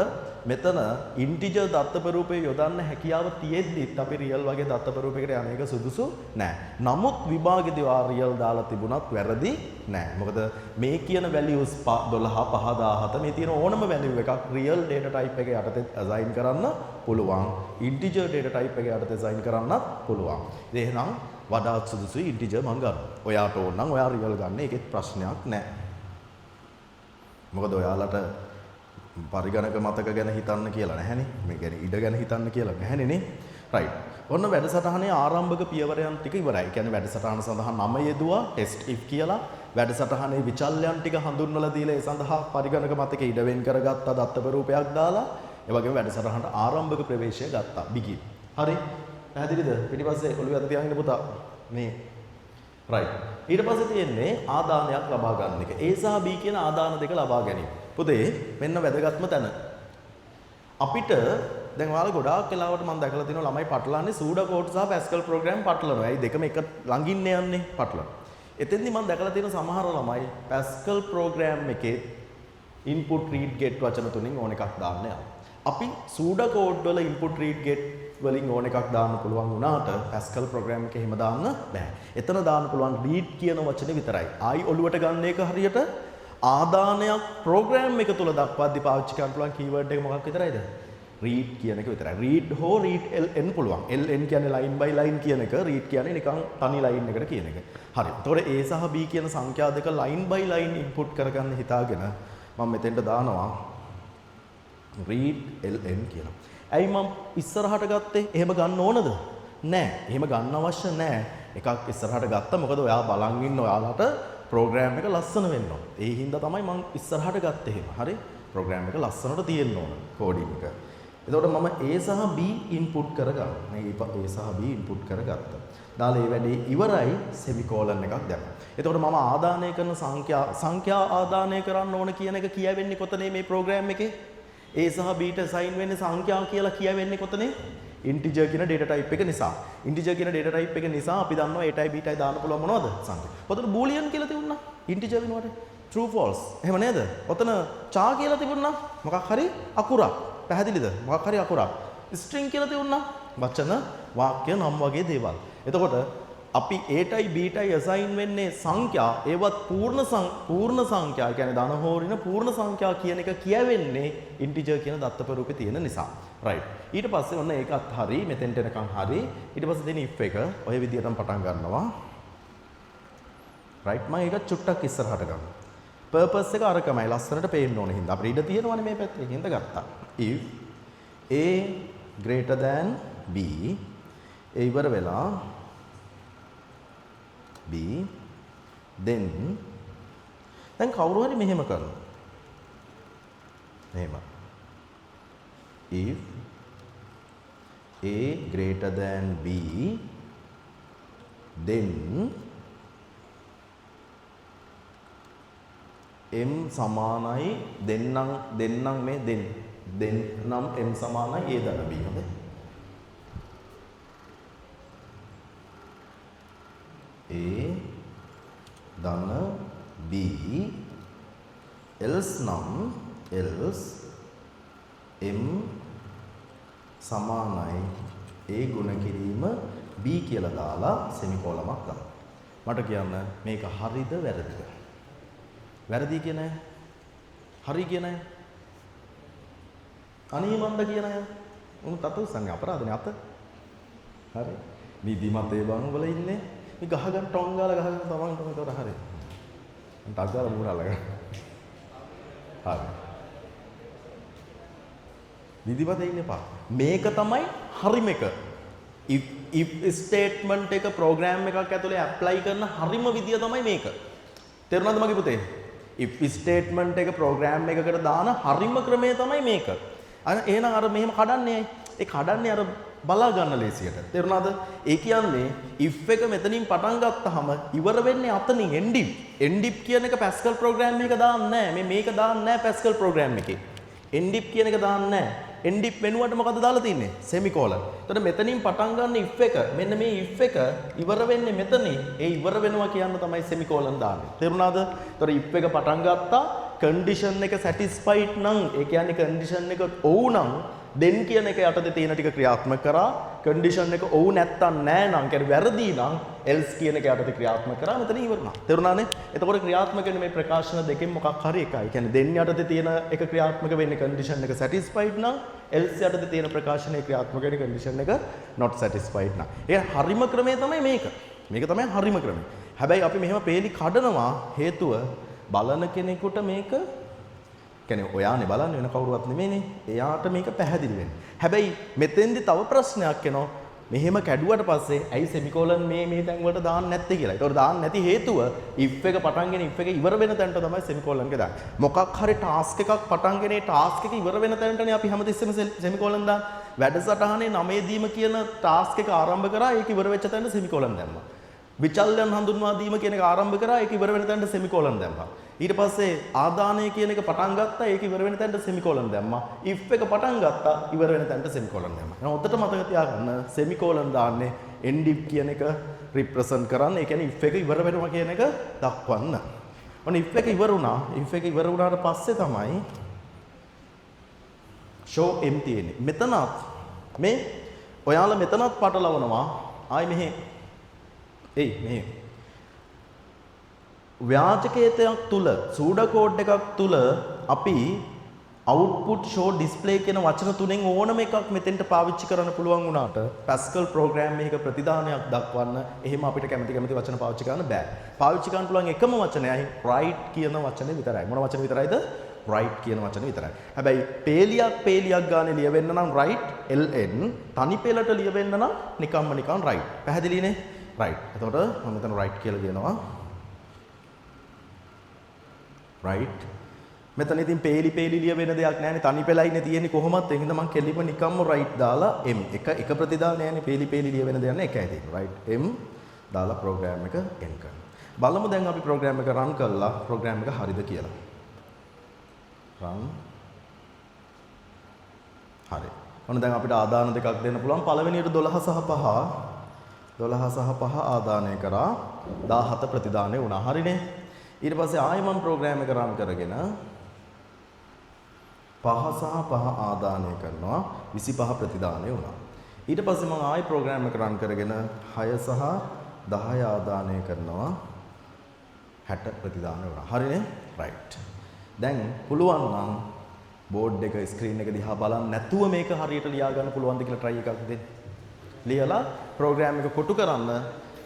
මෙතන integer දත්තපරූපේ යොදන්න හැකියාව තියෙද්දිත් අපි real වගේ දත්තපරූපයකට යන එක සුදුසු නෑ. නමුත් විභාගෙදී ආ real දාලා තිබුණත් වැරදි නෑ. මොකද මේ කියන values 12 5 17 මේ තියෙන ඕනම value එකක් real data type එක යටතේ assign කරන්න පුළුවන්. integer data type එක යටතේ assign කරන්නත් පුළුවන්. ඉතින් එහෙනම් වඩාත් සුදුසුයි integer මම ගන්නවා. ඔයාට ඕන නම් ඔයා real ගන්න. ඒකෙත් ප්‍රශ්නයක් නෑ. මොකද ඔයාලට පරිගණක මතක ගැන හිතන්න කියලා නැහැනේ. මේ කියන්නේ ඉඩ ගැන හිතන්න කියලා නැහැනේ නේ. right. ඔන්න වැඩසටහනේ ආරම්භක පියවරයන් ටික ඉවරයි. ඒ කියන්නේ වැඩසටහන සඳහා නම යෙදුවා test if කියලා. වැඩසටහනේ විචල්යන් ටික හඳුන්වලා දීලා ඒ සඳහා පරිගණක මතකේ ඉඩ වෙන් කරගත්තා දත්තපරූපයක් දාලා. ඒ වගේම වැඩසටහනට ආරම්භක ප්‍රවේශය ගත්තා. begin. හරි. පැහැදිලිද? පිටිපස්සේ ඔළුව අත තියාගෙන පුතා. මේ right. ඊට පස්සේ තියෙන්නේ ආදානයක් ලබා ගන්න එක. A සහ B කියන ආදාන දෙක ලබා ගැනීම. පුතේ මෙන්න වැදගත්ම තැන. අපිට දැන් ඔයාලා ගොඩාක් වෙලාවට මම දැකලා තියෙනවා ළමයි පටලන්නේ pseudocode සහ Pascal program පටලනවා. ඒයි දෙකම එක ළඟින් යන්නේ පටලනවා. එතෙන්දී මම දැකලා තියෙන සමහර ළමයි Pascal program එකේ input read get වචන තුنين ඕන එකක් දාන්න යනවා. අපි pseudocode වල input read get වලින් ඕන එකක් දාන්න පුළුවන් වුණාට Pascal program එකේ එහෙම දාන්න බෑ. එතන දාන්න පුළුවන් read කියන වචනේ විතරයි. ආයි ඔලුවට ගන්න එක හරියට ආදානයක් ප්‍රෝග්‍රෑම් එක තුල දක්වද්දී පාවිච්චි කරන්න පුළුවන් කීවර්ඩ් එක මොකක් විතරයිද? read කියන එක විතරයි. read හෝ read ln පුළුවන්. ln කියන්නේ line by line කියන එක, read කියන්නේ නිකන් තනි line එකට කියන එක. හරි. එතකොට a සහ b කියන සංඛ්‍යා දෙක line by line input කරගන්න හිතාගෙන මම මෙතෙන්ට දානවා read ln කියලා. ඇයි මම ඉස්සරහට ගත්තේ? එහෙම ගන්න ඕනද? නෑ. එහෙම ගන්න අවශ්‍ය නෑ. එකක් ඉස්සරහට ගත්තා. මොකද ඔයා බලන් ඉන්න ඔයාලට ප්‍රෝග්‍රෑම් එක ලස්සන වෙන්න ඕන. ඒ හින්දා තමයි මම ඉස්සරහට ගත්තේ එහෙම. හරි? ප්‍රෝග්‍රෑම් එක ලස්සනට තියෙන්න ඕන කෝඩින් එක. එතකොට මම A සහ B ඉන්පුට් කරගන්නවා. මේ A සහ B ඉන්පුට් කරගත්තා. දාලා ඒ වැඩේ ඉවරයි සෙමිකෝලන් එකක් දැම්මා. එතකොට මම ආදානය කරන සංඛ්‍යා ආදානය කරන්න ඕන කියන එක කියවෙන්නේ කොතනේ මේ ප්‍රෝග්‍රෑම් එකේ? A සහ B ට assign වෙන්නේ සංඛ්‍යා කියලා කියවෙන්නේ කොතනේ? integer කියන data type එක නිසා. integer කියන data type එක නිසා අපි දන්නවා a ටයි b ටයි දාන්න පුළුවන් මොනවද? සංඛ්‍යා. ඔතන boolean කියලා තිබුණා. integer වෙනකොට true false. එහෙම නේද? ඔතන char කියලා තිබුණා. මොකක් හරි අකුරක්. පැහැදිලිද? මොකක් හරි අකුරක්. string කියලා තියුණා. වචන, වාක්‍ය, නම් වගේ දේවල්. එතකොට අපි Aටයි Bටයි assign වෙන්නේ සංඛ්‍යා. ඒවත් පූර්ණ සංඛ්‍යා. කියන්නේ ධන හෝරින පූර්ණ සංඛ්‍යා කියන එක කියවෙන්නේ integer කියන දත්තපරූපේ තියෙන නිසා. right. ඊට පස්සේ ඔන්න ඒකත් හරි. මෙතෙන්ට එනකන් හරි. ඊට පස්සේ දෙන if එක ඔය විදිහටම පටන් ගන්නවා. right. මම ඒක චුට්ටක් ඉස්සරහට ගන්නවා. purpose එක අරකමයි ලස්සනට පේන්න ඕනේ හින්දා අපිට ඉඩ තියෙනවනේ මේ පැත්තේ. හින්ද ගත්තා. if a greater than b ඒ ඉවර වෙලා b then දැන් කවුරු හරි මෙහෙම කරනවා. මෙහෙම. if a greater than b then m සමානයි දෙන්නම් මේ දෙන්නම් m සමානයි a ධන b. හොඳයි. a ධන b else m සමානයි a ගුණ කිරීම b කියලා දාලා සෙමිකෝලමක් දාන්න. මට කියන්න මේක හරිද වැරදිද? වැරදි කියන අය? හරි කියන අය? අනීමන්ද කියන අය? උණු තතු සංග අපරාධනේ අත. හරි. නිදිමත ඒ බං වල ඉන්නේ. මේ ගහගන්න ටොං ගාලා ගහගන්න තමන් තොර හරි. ටක් ගාලා මූණාලා ගන්න. හරි. නිදිමත ඉන්න එපා. මේක තමයි හරිම එක. if statement එක program එකක් ඇතුලේ apply කරන හරිම විදිය තමයි මේක. තේරුණාද මගේ පුතේ? if statement එක program එකකට දාන හරිම ක්‍රමය තමයි මේක. අර එහෙනම් අර මෙහෙම කඩන්නේ ඒ කඩන්නේ අර බලා ගන්න ලේසියට. තේරුණාද? ඒ කියන්නේ if එක මෙතනින් පටන් ගත්තාම ඉවර වෙන්නේ අතනින් endip කියන එක Pascal program එක දාන්නේ නැහැ. මේක දාන්නේ නැහැ Pascal program එකේ. endip කියන එක දාන්නේ නැහැ. endip වෙනුවට මොකද දාලා තින්නේ? semicolon. එතකොට මෙතනින් පටන් ගන්න if එක මෙන්න මේ if එක ඉවර වෙන්නේ මෙතනින්. ඒ ඉවර වෙනවා කියන තමයි semicolon දාන්නේ. තේරුණාද? එතකොට if එක පටන් ගත්තා condition එක satisfied නම් ඒ කියන්නේ condition එක ඔව් නම් then කියන එක යටතේ තියෙන ටික ක්‍රියාත්මක කරා condition එක ඔව් නැත්තම් නෑ නම් කියන්නේ වැරදි නම් else කියන එක යටතේ ක්‍රියාත්මක කරා මෙතන ඉවරනවා. තේරුණානේ? එතකොට ක්‍රියාත්මක වෙන මේ ප්‍රකාශන දෙකෙන් මොකක් හරි එකයි. ඒ කියන්නේ then යටතේ තියෙන එක ක්‍රියාත්මක වෙන්නේ condition එක satisfied නම් else යටතේ තියෙන ප්‍රකාශනයේ ක්‍රියාත්මක වෙන condition එක not satisfied නම්. ඒ හරිම ක්‍රමය තමයි මේක. මේක තමයි හරිම ක්‍රමය. හැබැයි අපි මෙහෙම පේලි කඩනවා හේතුව බලන කෙනෙකුට මේක කියන්නේ ඔයානේ බලන්නේ වෙන කවුරුවත් නෙමෙයිනේ. එයාට මේක පැහැදිලි වෙන්නේ. හැබැයි මෙතෙන්දි තව ප්‍රශ්නයක් එනවා. මෙහෙම කැඩුවට පස්සේ ඇයි සෙමිකෝලන් මේ තැන් වලට දාන්නේ නැත්තේ කියලා. ඒතකොට දාන්න නැති හේතුව if එක පටන්ගෙන if එක ඉවර වෙන තැනට තමයි සෙමිකෝලන් එක දාන්නේ. මොකක් හරි ටාස්ක් එකක් පටන්ගෙන ඒ ටාස්ක් එක ඉවර වෙන තැනටනේ අපි හැමතිස්සෙම සෙමිකෝලන් දාන්නේ. වැඩසටහනේ 9 දීම කියන ටාස්ක් එක ආරම්භ කරා ඒක ඉවර වෙච්ච තැනට සෙමිකෝලන් දැම්මා. විචල්යන් හඳුන්වා දීම කියන එක ආරම්භ කරා ඒක ඉවර වෙන තැනට සෙමිකෝලන් දැම්මා. ඊට පස්සේ ආදානය කියන එක පටන් ගත්තා ඒක ඉවර වෙන තැනට සෙමිකෝලන් දැම්මා. if එක පටන් ගත්තා ඉවර වෙන තැනට සෙමිකෝලන් දැම්මා. එහෙනම් හොඳට මතක තියාගන්න සෙමිකෝලන් දාන්නේ endip කියන එක represent කරන්න. ඒ කියන්නේ if එක ඉවර වෙනවා කියන එක දක්වන්න. ඔන්න if එක ඉවර වුණා. if එක ඉවර වුණාට පස්සේ තමයි show m තියෙන්නේ. මෙතනත් මේ ඔයාලා මෙතනත් පටලවනවා. ආයි මෙහෙ මෙහෙ ව්‍යාජකේතයක් තුල සූඩ කෝඩ් එකක් තුල අපි output show display කියන වචන තුනෙන් ඕනම එකක් මෙතෙන්ට පාවිච්චි කරන්න පුළුවන් වුණාට Pascal program එකක ප්‍රතිදානයක් දක්වන්න එහෙම අපිට කැමති වචන පාවිච්චි කරන්න බෑ. පාවිච්චි කරන්න පුළුවන් එකම වචනයයි write කියන වචනේ විතරයි. මොන වචන විතරයිද? write කියන වචන විතරයි. හැබැයි පේලියක් ගානේ ලියවෙන්න නම් write ln තනි පෙළට ලියවෙන්න නම් නිකන් write. පැහැදිලිනේ? right. එතකොට මම මෙතන right කියලා කියනවා. right. මෙතන ඉතින් පේලි ලියවෙන දෙයක් නැහැනේ තනි පෙළයිනේ තියෙන්නේ කොහොමත් ඒ හින්දා මම කෙලිම නිකම්ම right දාලා m එක ප්‍රතිදානයනේ පේලි ලියවෙන දෙයක් නැහැ එකයි තියෙන්නේ. right m දාලා program එක end කරනවා. බලමු දැන් අපි program එක run කරලා program එක හරිද කියලා. run. හරි. ඔන්න දැන් අපිට ආදාන දෙකක් දෙන්න පුළුවන්. පළවෙනියට 12 සහ 5 ආදානය කරා 17 ප්‍රතිදානය වුණා. හරිනේ. ඊට පස්සේ ආයෙ මම ප්‍රෝග්‍රෑම් එක රන් කරගෙන 5 සහ 5 ආදානය කරනවා 25 ප්‍රතිදානය වුණා. ඊට පස්සේ මම ආයෙ ප්‍රෝග්‍රෑම් එක රන් කරගෙන 6 සහ 10 ආදානය කරනවා 60 ප්‍රතිදානය වුණා. හරිනේ? රයිට්. දැන් පුළුවන් නම් බෝඩ් එක ස්ක්‍රීන් එක දිහා බලන්න නැතුව මේක හරියට ලියා ගන්න පුළුවන්ද කියලා try එකක් දෙන්න. ලියලා ප්‍රෝග්‍රෑම් එක කොටු කරන්න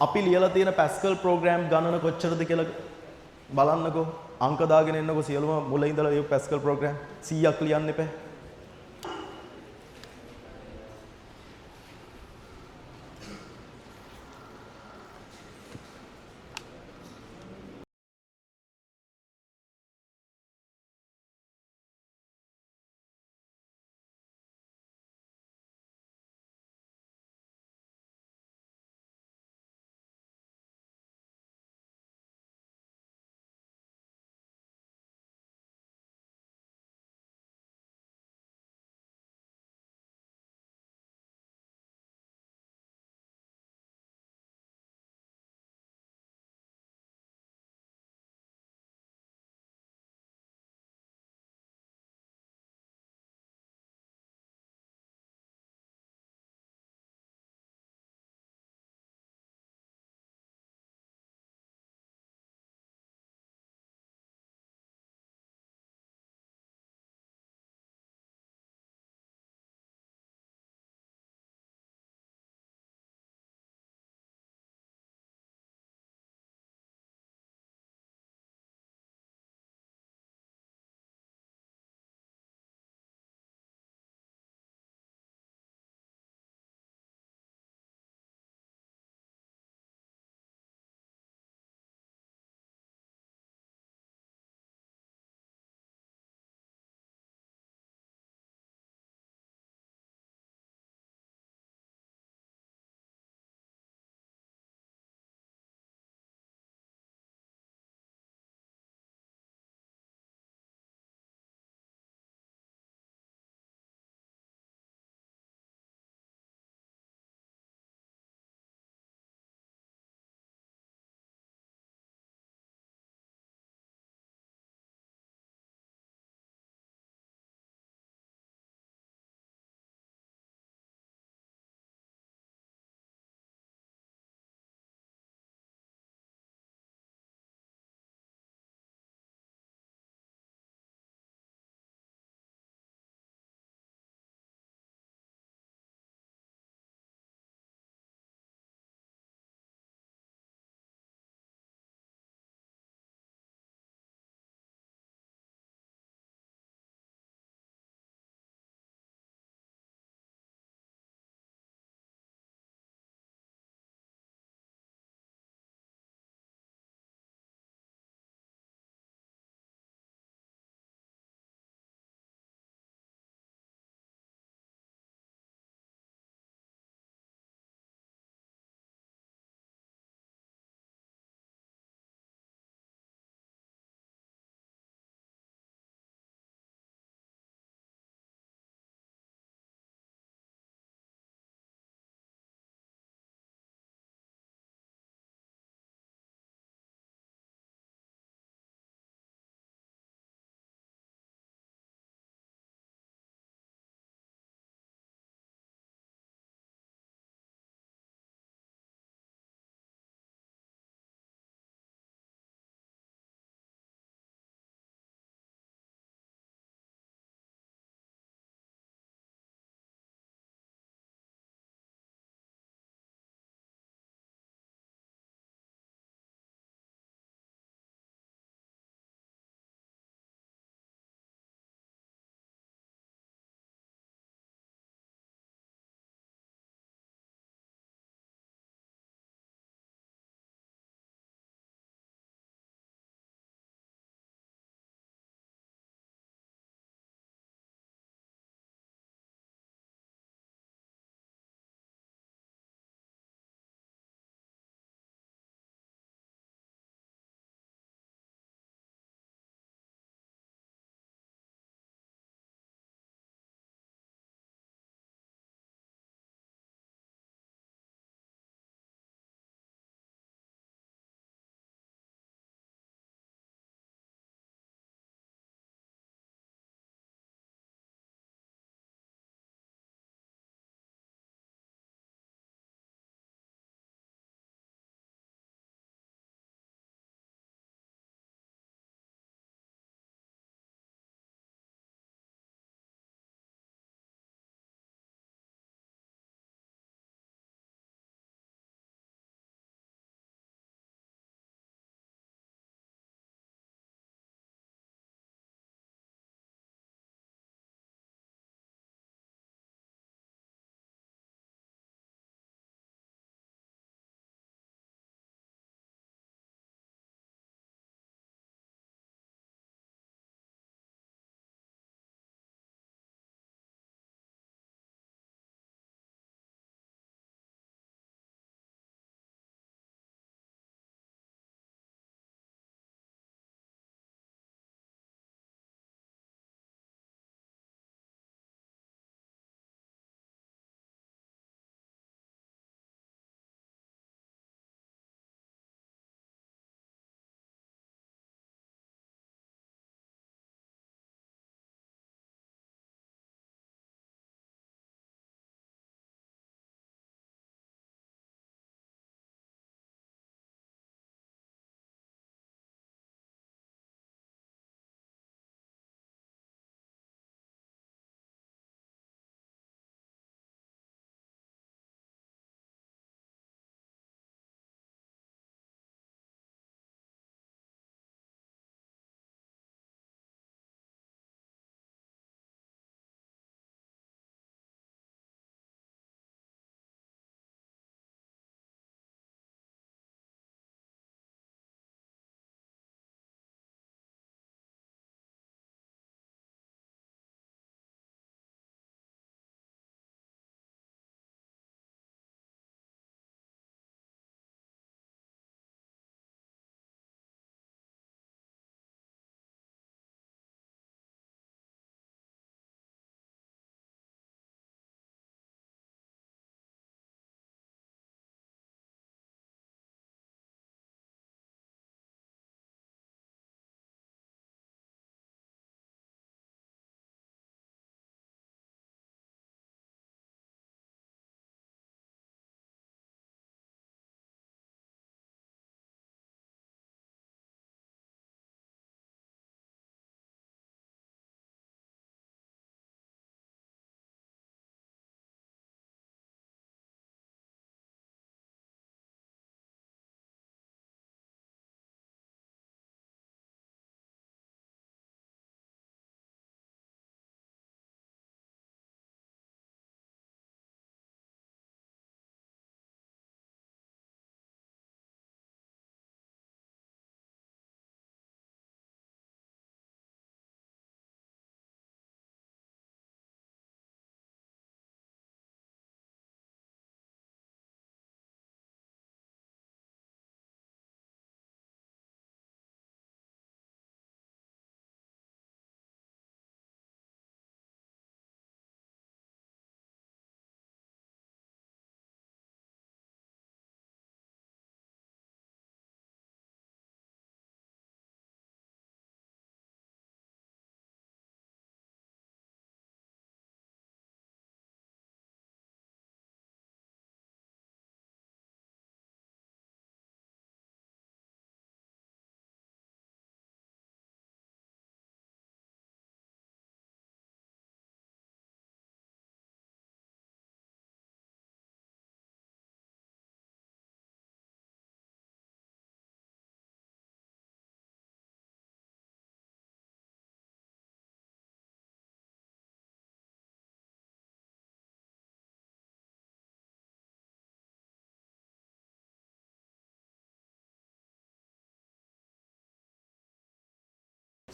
අපි ලියලා තියෙන Pascal ප්‍රෝග්‍රෑම් ගණන කොච්චරද කියලා බලන්නකෝ. අංක දාගෙන එන්නකෝ සියලුම මුල ඉඳලා මේ Pascal ප්‍රෝග්‍රෑම් 100ක් ලියන්න එපා.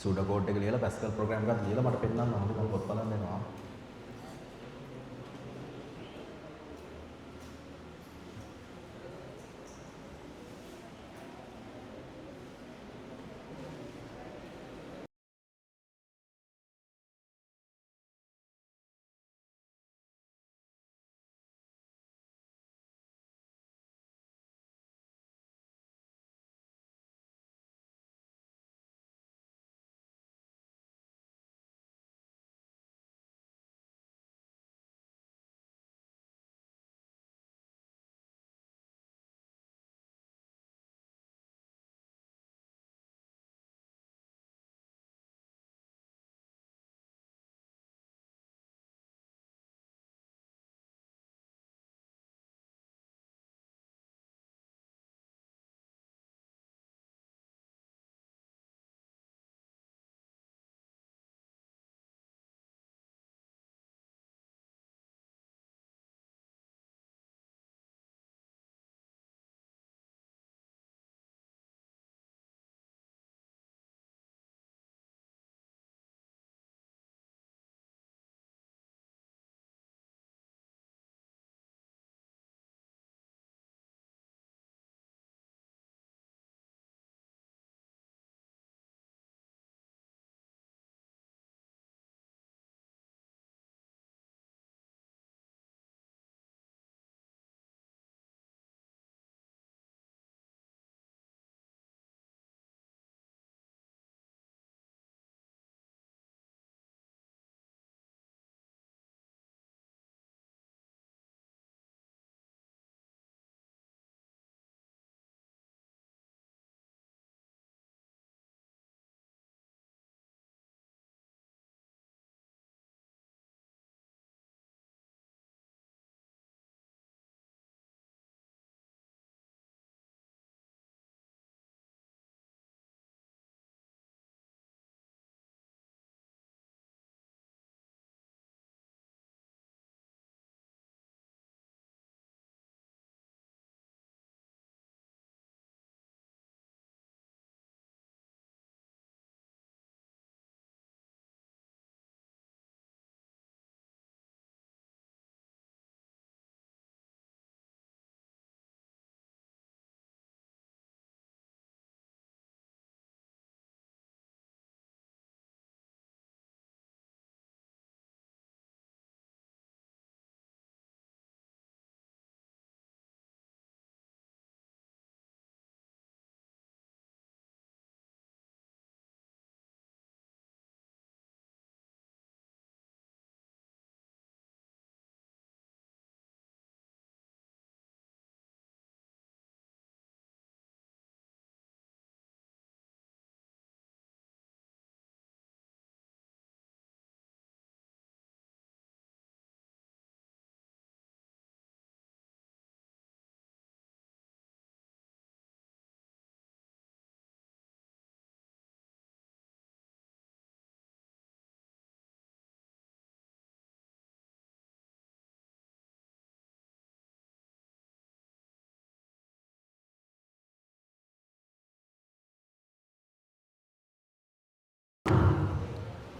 සූඩෝ කෝඩ් එක ලියලා Pascal ප්‍රෝග්‍රෑම් එකක් ලියලා මට පෙන්නන්න ඕනේ. මම පොත් බලන්න යනවා.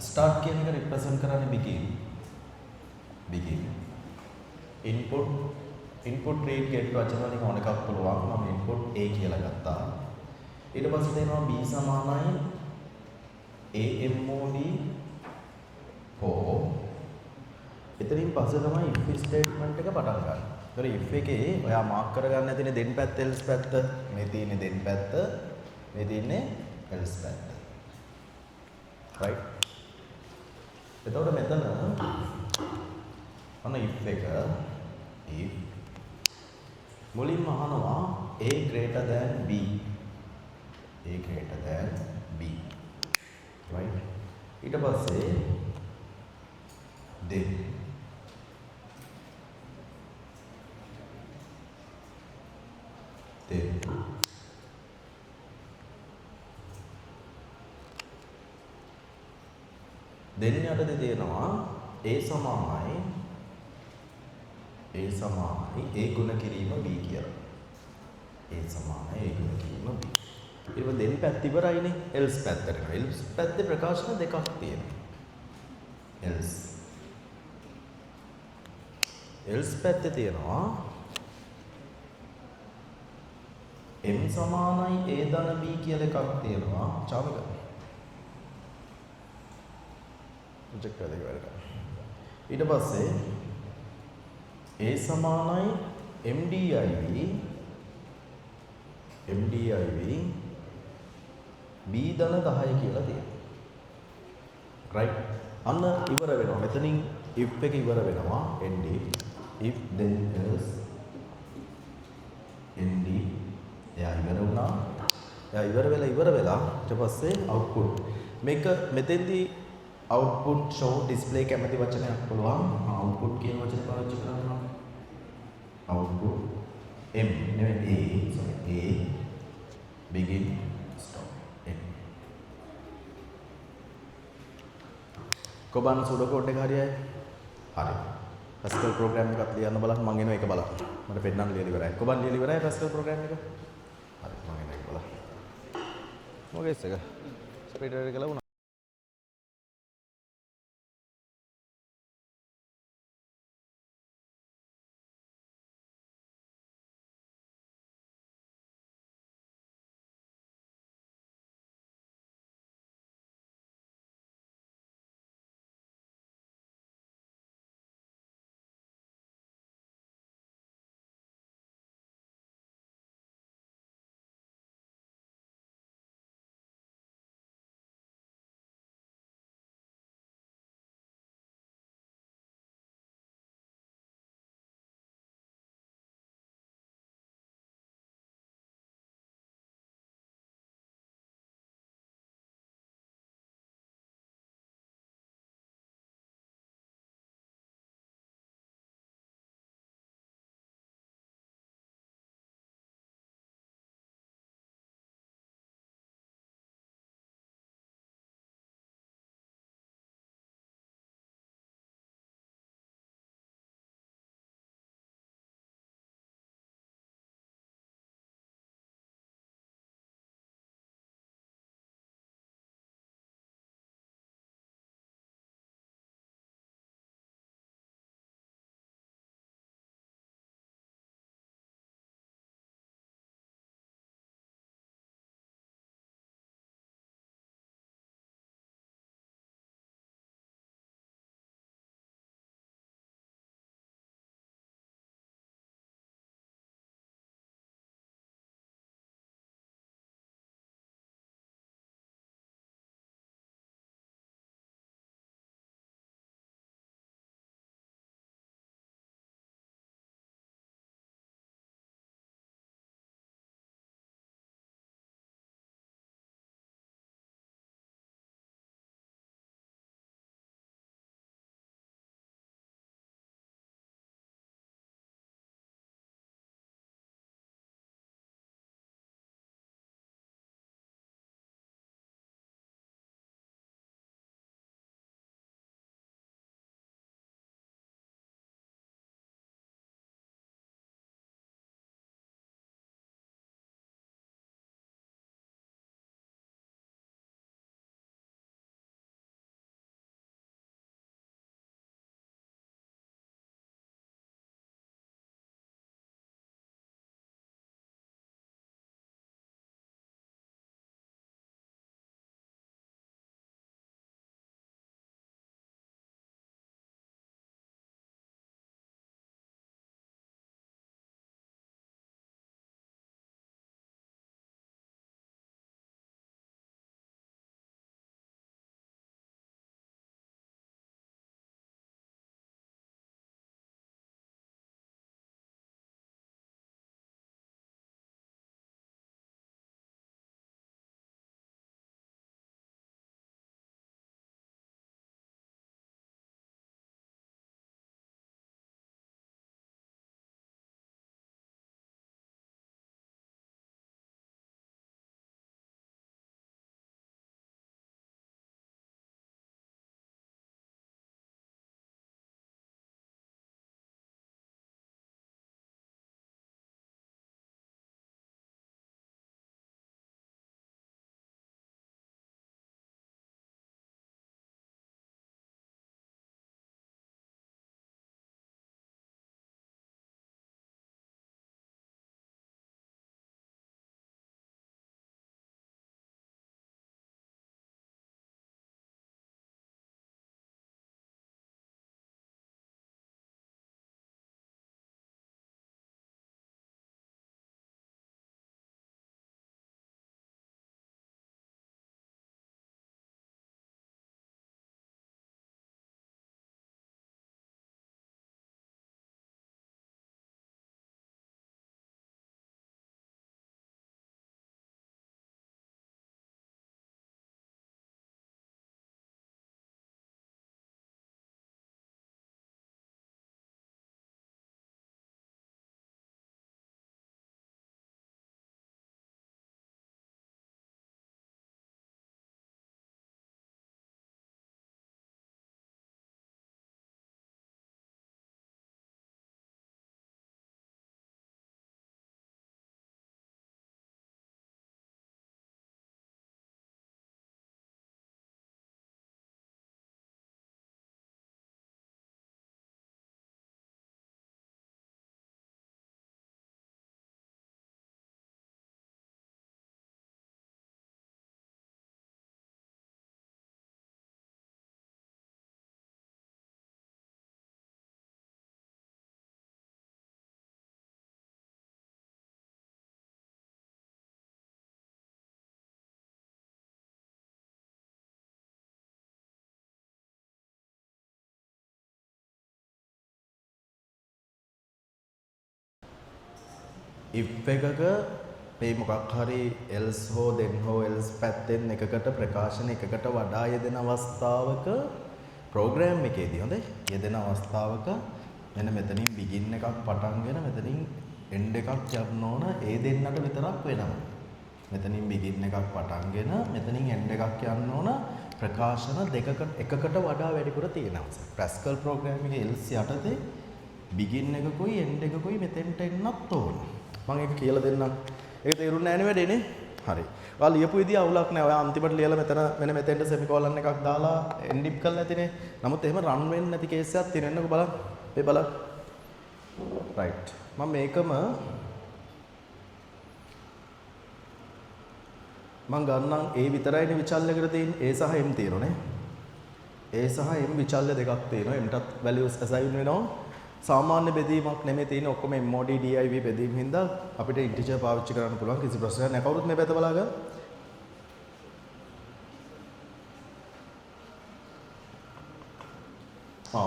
start කියන එක represent කරන්නේ begin input read get වචන වලින් ඕන එකක් පුළුවන්. මම input a කියලා ගත්තා. ඊට පස්සේ දෙනවා b සමානයි amod for. එතනින් පස්සේ තමයි if statement එක පටන් ගන්න. ඒතර if එකේ ඔයා මාක් කරගන්න තියෙන then පැත්ත else පැත්ත, මේ තියෙන්නේ then පැත්ත, මේ තියෙන්නේ else පැත්ත. right? එතකොට මෙතන අන්න if එක if මුලින්ම අහනවා a greater than b right ඊට පස්සේ then යටතේ තියෙනවා a සමානයි a ගුණ කිරීම b කියලා. a සමානයි a ගුණ කිරීම b. ඊට දෙන පැත්ත ඉවරයිනේ else පැත්තට යනවා. else පැත්තේ ප්‍රකාශන දෙකක් තියෙනවා. else පැත්තේ තියෙනවා m සමානයි a ධන b කියලා එකක් තියෙනවා. චාවක. චෙක් කරලා ඉවරයි. ඊට පස්සේ a සමානයි mdiv b ධන 10 කියලා තියෙනවා. right අන්න ඉවර වෙනවා. මෙතනින් if එක ඉවර වෙනවා. nd if then else nd එයා ඉවර වුණා. එයා ඉවර වෙලා ඊට පස්සේ output මේක මෙතෙන්දී output show display කැමති වචනයක් පුළුවන්. output කියන වචනේ පාවිච්චි කරනවා. output m නෙවෙයි a begin stop end. කොබන් සුඩෝ කෝඩ් එක හරියයි. හරි. Pascal program එකක් ලියන්න බලන්න මම එනවා ඒක බලන්න. මට පෙන්නන්න ලියලා ඉවරයි. කොබන් ලියලා ඉවරයි Pascal program එක. හරි මම එනවා ඒක බලන්න. මොකෙස් එක? ස්පීඩ් එක ලවුණා. if එකක මේ මොකක් හරි else හෝ then හෝ else පැත්තෙන් එකකට ප්‍රකාශන එකකට වඩා යෙදෙන අවස්ථාවක ප්‍රෝග්‍රෑම් එකේදී හොඳයි යෙදෙන අවස්ථාවක මෙන්න මෙතනින් begin එකක් පටන්ගෙන මෙතනින් end එකක් යන්න ඕන ඒ දෙන්නට විතරක් වෙනවා. මෙතනින් begin එකක් පටන්ගෙන මෙතනින් end එකක් යන්න ඕන ප්‍රකාශන එකකට වඩා වැඩිපුර තියෙනවා. Pascal program එකේ else යටතේ begin එකකුයි end එකකුයි මෙතෙන්ට එන්නත් ඕන. මම ඒක කියලා දෙන්නම්. ඒක තේරුන්නේ නැහැ නේ වැඩේනේ. හරි. ඔයා ලියපු විදිය අවුලක් නැහැ. ඔයා අන්තිමට ලියලා මෙන්න මෙතෙන්ට semicolon එකක් දාලා end dip කරලා ඇතිනේ. නමුත් එහෙම run වෙන්නේ නැති කේස් එකක් තියෙනවන්නකො බලන්න. මේ බලන්න. right. මම මේකම මම ගන්නම් A විතරයිනේ විචල්‍යකට තියෙන්නේ. A සහ M තියෙනවනේ. A සහ M විචල්‍ය දෙකක් තියෙනවා. Mටත් values assign වෙනවා. සාමාන්‍ය බෙදීමක් නෙමෙයි තියෙන්නේ ඔක්කොම mod div බෙදීම හින්දා අපිට ඉන්ටිජර් පාවිච්චි කරන්න පුළුවන් කිසි ප්‍රශ්නයක් නැහැ. කවුරුත් මේ පැත්ත බලාගන්න.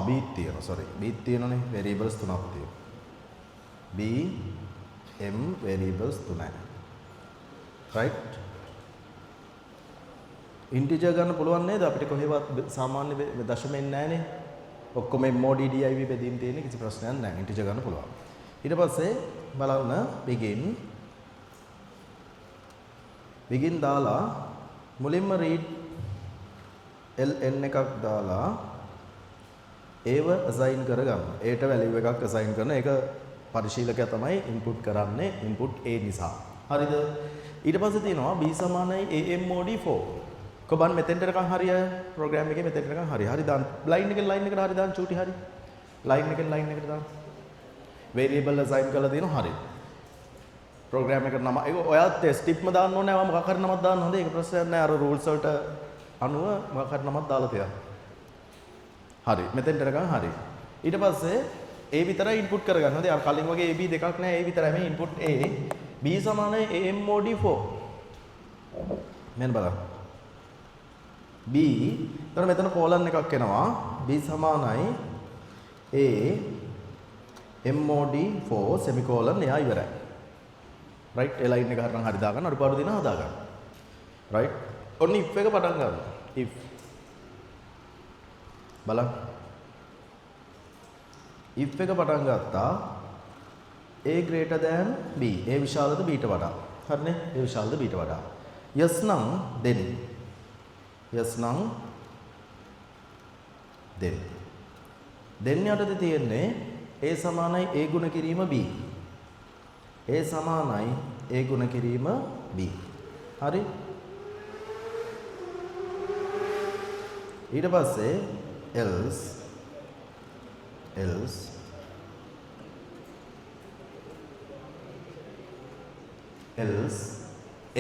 b තියෙනවා sorry b තියෙනනේ variables තුනක් තියෙනවා. b m variables තුනයි. right ඉන්ටිජර් ගන්න පුළුවන් නේද අපිට කොහෙවත් සාමාන්‍ය දශමෙන් නැහනේ. ඔක්කොම mod div බෙදීම් තියෙන කිසි ප්‍රශ්නයක් නැහැ. ඉන්ටිජර් ගන්න පුළුවන්. ඊට පස්සේ බලන්න begin දාලා මුලින්ම read ln එකක් දාලා ඒව assign කරගන්න. ඒට value එකක් assign කරන එක පරිශීලකයා තමයි input කරන්නේ input a නිසා. හරිද? ඊට පස්සේ තියෙනවා b = am mod 4. කොබන් මෙතෙන්ට නිකන් හරිය ප්‍රෝග්‍රෑම් එකේ මෙතෙන්ට නිකන් හරි. හරි දාන්න. ලයින් එකෙන් ලයින් එකට හරි දාන්න චූටි හරි. ලයින් එකෙන් ලයින් එකට දාන්න. variable assign කරලා දෙනවා හරි. ප්‍රෝග්‍රෑම් එකට නම ඒක ඔයාත් ස්ටිප්ම දාන්න ඕනේ. මම මොකක් හරි නමක් දාන්න හොඳ. ඒක ප්‍රශ්නයක් නෑ. අර rules වලට අනුව මොකක් හරි නමක් දාලා තියන්න. හරි. මෙතෙන්ට නිකන් හරි. ඊට පස්සේ a විතරයි input කරගන්න. හොඳයි. අර කලින් වගේ ab දෙකක් නෑ. a විතරයි මේ input a. b = am mod 4. මෙන්න බලන්න. b එතන මෙතන කෝලන් එකක් එනවා b සමානයි a m mod 4 semicolon එයා ඉවරයි right ඒ line එක හරිනම් හරි දාගන්න අඩුපාඩු දින හදා ගන්න right ඔන්න if එක පටන් ගන්න if බලන්න if එක පටන් ගත්තා a greater than b a විශාලද b ට වඩා හරිනේ a විශාලද b ට වඩා yes නම් then yes නම් then යටතේ තියෙන්නේ a සමානයි a ගුණ කිරීම b a සමානයි a ගුණ කිරීම b හරි ඊට පස්සේ else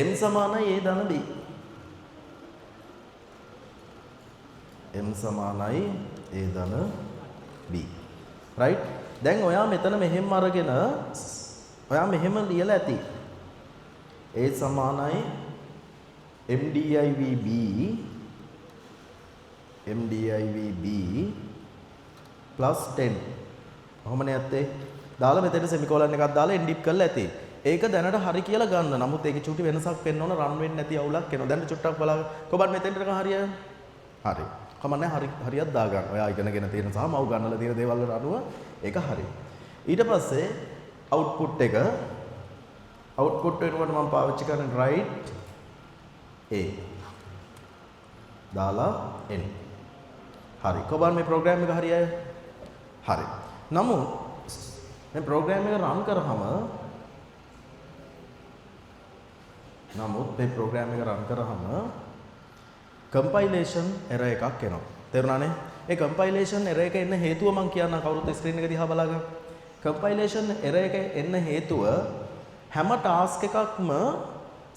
m සමානයි a ධන b m සමානයි a ධන b right දැන් ඔයා මෙතන මෙහෙම අරගෙන ඔයා මෙහෙම ලියලා ඇති a සමානයි mdiv b plus 10 කොහොමනේ ඇත්තේ දාලා මෙතන semicolon එකක් දාලා end dip කරලා ඇති ඒක දැනට හරි කියලා ගන්න නමුත් ඒකේ චුටි වෙනසක් වෙන්න ඕන run වෙන්නේ නැති අවුලක් එනවා දැන් චුට්ටක් බලන්න කොබන් මෙතෙන්ට නිකන් හරියයි හරි කමන්නේ හරියක් දා ගන්න. ඔයා ඉගෙනගෙන තියෙන සහ මව් ගන්නලා තියෙන දේවල් වලට අනුව ඒක හරි. ඊට පස්සේ output වෙනකොට මම පාවිච්චි කරන්නේ write a දාලා n. හරි. කොබන් මේ ප්‍රෝග්‍රෑම් එක හරියයි. හරි. නමුත් මේ ප්‍රෝග්‍රෑම් එක run කරාම compilation error එකක් එනවා. තේරුණානේ? ඒ compilation error එක එන්න හේතුව මම කියන්නම් කවුරුත් ස්ක්‍රීන් එක දිහා බලාගන්න. compilation error එක එන්න හේතුව හැම task එකක්ම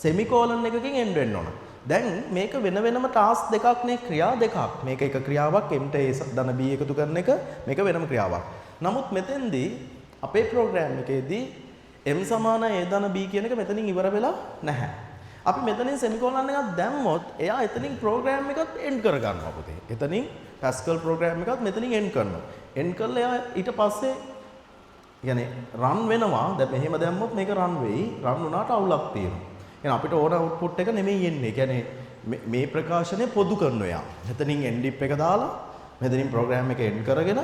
semicolon එකකින් end වෙන්න ඕන. දැන් මේක වෙන වෙනම task දෙකක් නේ ක්‍රියා දෙකක්. මේක එක ක්‍රියාවක් m ට a ධන b එකතු කරන එක මේක වෙනම ක්‍රියාවක්. නමුත් මෙතෙන්දී අපේ program එකේදී m සමාන a ධන b කියන එක මෙතනින් ඉවර වෙලා නැහැ. අපි මෙතනින් semicolon එකක් දැම්මොත් එයා එතනින් program එකත් end කර ගන්නවා පුතේ. එතනින් Pascal program එකත් මෙතනින් end කරනවා. end කරලා එයා ඊට පස්සේ කියන්නේ රන් වෙනවා. දැන් මෙහෙම දැම්මොත් මේක රන් වෙයි. රන් වුණාට අවුලක් තියෙනවා. එහෙනම් අපිට ඕන අවුට්පුට් එක නෙමෙයි එන්නේ. කියන්නේ මේ ප්‍රකාශනය පොදු කරනවා යා. මෙතනින් end dip එක දාලා මෙතනින් ප්‍රෝග්‍රෑම් එක end කරගෙන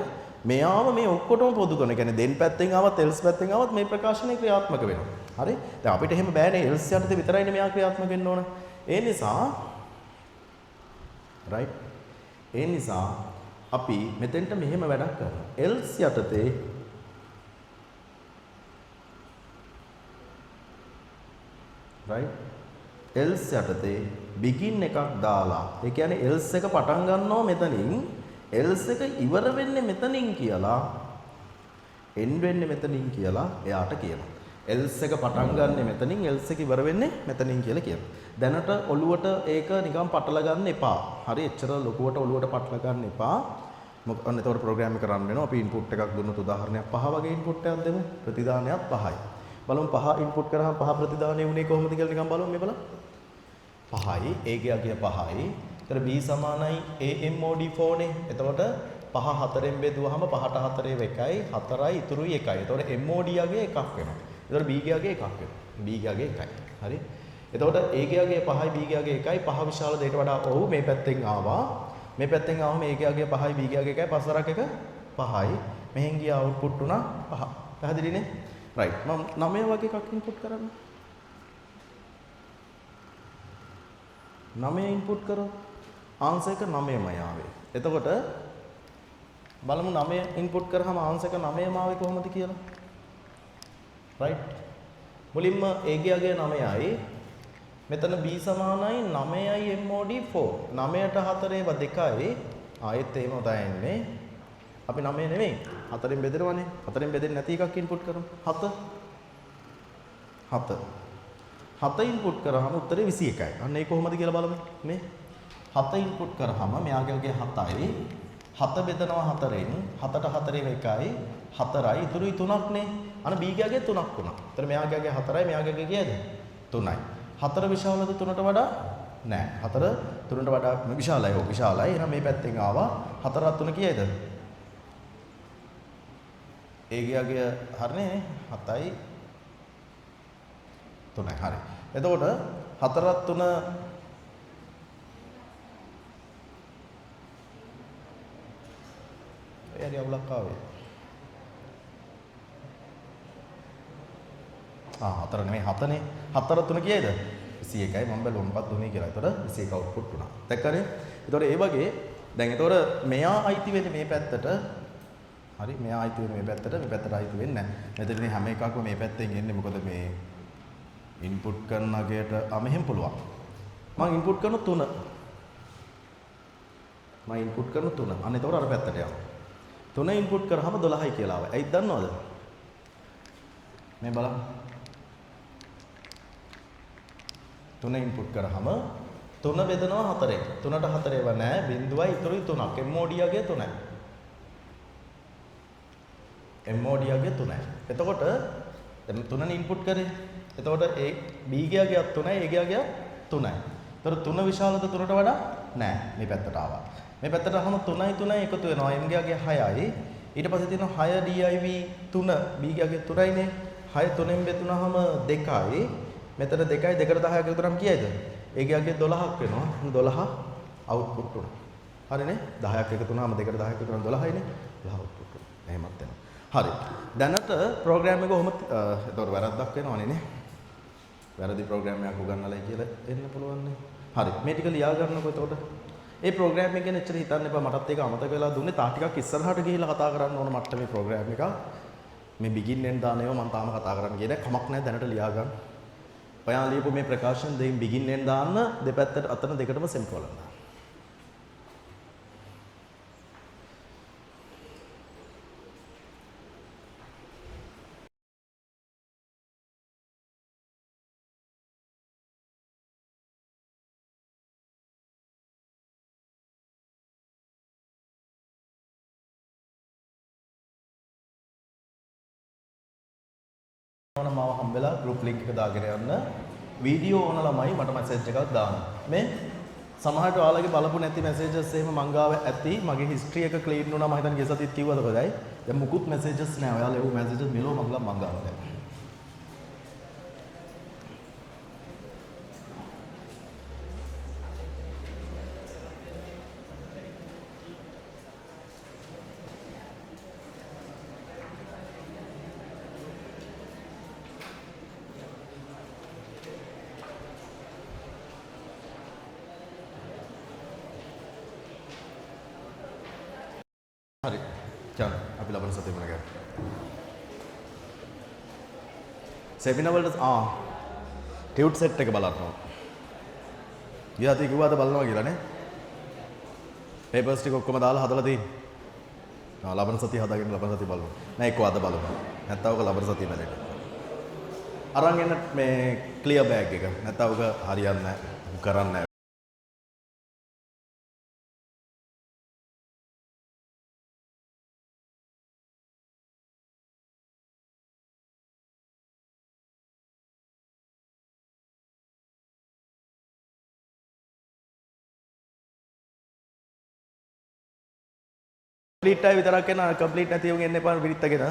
මෙයාම මේ ඔක්කොටම පොදු කරන. කියන්නේ දෙන් පැත්තෙන් ආවත් else පැත්තෙන් ආවත් මේ ප්‍රකාශනය ක්‍රියාත්මක වෙනවා. හරි? දැන් අපිට එහෙම බෑනේ else යටතේ විතරයිනේ මෙයා ක්‍රියාත්මක වෙන්න ඕන. ඒ නිසා right? ඒ නිසා අපි මෙතෙන්ට මෙහෙම වැඩක් කරනවා. else යටතේ right? else යටතේ begin එකක් දාලා ඒ කියන්නේ else එක පටන් ගන්නවා මෙතනින් else එක ඉවර වෙන්නේ මෙතනින් කියලා end වෙන්නේ මෙතනින් කියලා එයාට කියනවා. else එක පටන් ගන්නෙ මෙතනින් else එක ඉවර වෙන්නේ මෙතනින් කියලා කියනවා. දැනට ඔළුවට ඒක නිකන් පටල ගන්න එපා. හරි එච්චර ලොකුවට ඔළුවට පටල ගන්න එපා. මොකද ඔන්න එතකොට ප්‍රෝග්‍රෑම් එක රන් වෙනවා. අපි ඉන්පුට් එකක් දුන්නොත් උදාහරණයක් 5 වගේ ඉන්පුට් එකක් දෙමු. ප්‍රතිදානයක් 5යි. බලමු 5 ඉන්පුට් කරාම 5 ප්‍රතිදානය වුණේ කොහොමද කියලා නිකන් බලමු මේ බලන්න. 5යි A ගිය 5යි. ඒතර B සමානයි AMOD4 නේ. එතකොට 5 4ෙන් බෙදුවාම 5ට 4 1යි 4යි ඉතුරුයි 1යි. එතකොට MOD යගේ එකක් වෙනවා. එතකොට B ගියගේ එකක් වෙනවා. B ගියගේ 1යි. හරි. එතකොට A ගියගේ 5යි B ගියගේ 1යි 5 විශාල දෙයට වඩා ඔව් මේ පැත්තෙන් ආවා. මේ පැත්තෙන් ආවම A ගියගේ 5යි B ගියගේ 1යි 5 වරක් 1 5යි. මෙහෙන් ගිය අවුට්පුට් උනා 5. පැහැදිලිනේ? right. මම 9 වගේ එකක් ඉන්පුට් කරන්න. 9 ඉන්පුට් කරොත් ආන්සර් එක 9මයි ආවේ. එතකොට බලමු 9 ඉන්පුට් කරාම ආන්සර් එක 9ම ආවේ කොහොමද කියලා. right. මුලින්ම A ගියගේ 9යි. මෙතන B සමානයි 9යි MOD 4. 9ට 4 ඒවා 2යි. ආයෙත් එහෙම තමයි එන්නේ. අපි 9 නෙමෙයි 4ෙන් බෙදනවනේ. 4ෙන් බෙදෙන්නේ නැති එකක් ඉන්පුට් කරමු. 7 7 ඉන්පුට් කරාම උත්තරේ 21යි. අන්න ඒක කොහොමද කියලා බලමු. මේ 7 ඉන්පුට් කරාම මෙයාගේ 7යි. 7 බෙදනවා 4ෙන් 7ට 4 1යි 4යි ඉතුරුයි 3ක් නේ. අන්න B ගියගේ 3ක් වුණා. ඒතර මෙයාගේ 4යි මෙයාගේ කීයද? 3යි. 4 විශාලද 3ට වඩා? නෑ. 4 3ට වඩා විශාලයි. ඔව් විශාලයි. එහෙනම් මේ පැත්තෙන් ආවා 4ක් 3 කීයද? A ගියගේ හරිනේ 7යි 3යි. හරි. එතකොට 4ක් 3 එයාරි අවුලක් ආවේ. 4 නෙමෙයි 7නේ. 4 3 කීයද? 21යි මම බැලුවා මොකක්ද උනේ කියලා. ඒතර 21 අවුට්පුට් වුණා. දැක්කනේ? ඒතර ඒ වගේ දැන් ඒතර මෙයා අයිති වෙන්නේ මේ පැත්තට. හරි මෙයා අයිති වෙන්නේ මේ පැත්තට. මේ පැත්තට අයිති වෙන්නේ නැහැ. මෙතනදී හැම එකක්ම මේ පැත්තෙන් එන්නේ. මොකද මේ ඉන්පුට් කරන අගයට මෙහෙම පුළුවන්. මම ඉන්පුට් කරන 3. මම ඉන්පුට් කරන 3. අන්න ඒතර අර පැත්තට යනවා. 3 ඉන්පුට් කරාම 12යි කියලා ආවා. ඇයිද දන්නවද? මේ බලන්න. 3 ඉන්පුට් කරාම 3 බෙදනවා 4ෙන්. 3ට 4 ඒවා නෑ. බිඳුවයි ඉතුරුයි 3ක්. MOD යගේ 3යි. MOD යගේ 3යි. එතකොට දැන් 3නේ ඉන්පුට් කරේ. එතකොට A B ගියගේ 3යි A ගියගේ 3යි. ඒතර 3 විශාලද 3ට වඩා? නෑ. මේ පැත්තට ආවා. මේ පැත්තට ආවම 3යි 3යි එකතු වෙනවා. M ගියගේ 6යි. ඊට පස්සේ තියෙනවා 6 DIV 3 B ගියගේ 3යිනේ. 6 3ෙන් බෙදුනහම 2යි. මෙතන 2යි 2ට 10ක් එකතු කරාම කීයද? A ගියගේ 12ක් වෙනවා. 12 අවුට්පුට් උනා. හරිනේ? 10ක් එකතු වුණාම 2ට 10ක් එකතු කරාම 12යිනේ. 12 අවුට්පුට් උනා. එහෙමත් වෙනවා. හරි. දැනට ප්‍රෝග්‍රෑම් එක කොහොමද? එතකොට වැරද්දක් වෙනවනේ නේ. වැරදි ප්‍රෝග්‍රෑම් එකක් උගන්වලයි කියලා එන්න පුළුවන් නේ. හරි. මේ ටික ලියා ගන්නකො එතකොට. ඒ ප්‍රෝග්‍රෑම් එක ගැන එච්චර හිතන්න එපා. මටත් ඒක අමතක වෙලා දුන්නේ. තා ටිකක් ඉස්සරහට ගිහිල්ලා කතා කරන්න ඕන මට්ටමේ ප්‍රෝග්‍රෑම් එකක්. මේ begin end දාන ඒවා මම තාම කතා කරන්න ගියේ නැහැ. කමක් නැහැ දැනට ලියා ගන්න. ඔයා ලියපු මේ ප්‍රකාශන දෙයින් begin end දාන්න දෙපැත්තට අතන දෙකටම semicolon දාන්න. ඕන මාව හම්බෙලා group link එක දාගෙන යන්න. වීඩියෝ ඕන ළමයි මට මැසේජ් එකක් දාන්න. මේ සමහරට ඔයාලගේ බලපු නැති මැසේජස් එහෙම මං ගාව ඇති. මගේ හිස්ටරි එක ක්ලීන් වුණා මම හිතන්නේ ගිය සතියේත් කිව්වද කොහෙදයි. දැන් මුකුත් මැසේජස් නැහැ. ඔයාලා ඒව මැසේජස් මෙලෝ මං ගාව නැහැ. හරි. කියන්න අපි ලබන සතියේ මොන ගැන. සෙමිනාර් වලට ටියුට් සෙට් එක බලන්න. ගියා තිය කිව්වාද බලනවා කියලා නේ. පේපර්ස් ටික ඔක්කොම දාලා හදලා තියෙන්නේ. ලබන සතිය හදාගෙන ලබන සතිය බලමු. නෑ එක්ක අද බලමු. නැත්තම් ඔක ලබන සතිය මැදට. අරන් එන්න මේ ක්ලියර් බෑග් එක. නැත්තම් ඔක හරියන්නේ නැහැ. කරන්නේ නැහැ. කම්ප්ලීට් අය විතරක් එන්න කම්ප්ලීට් නැති උන් එන්න එපා විරිත්තගෙන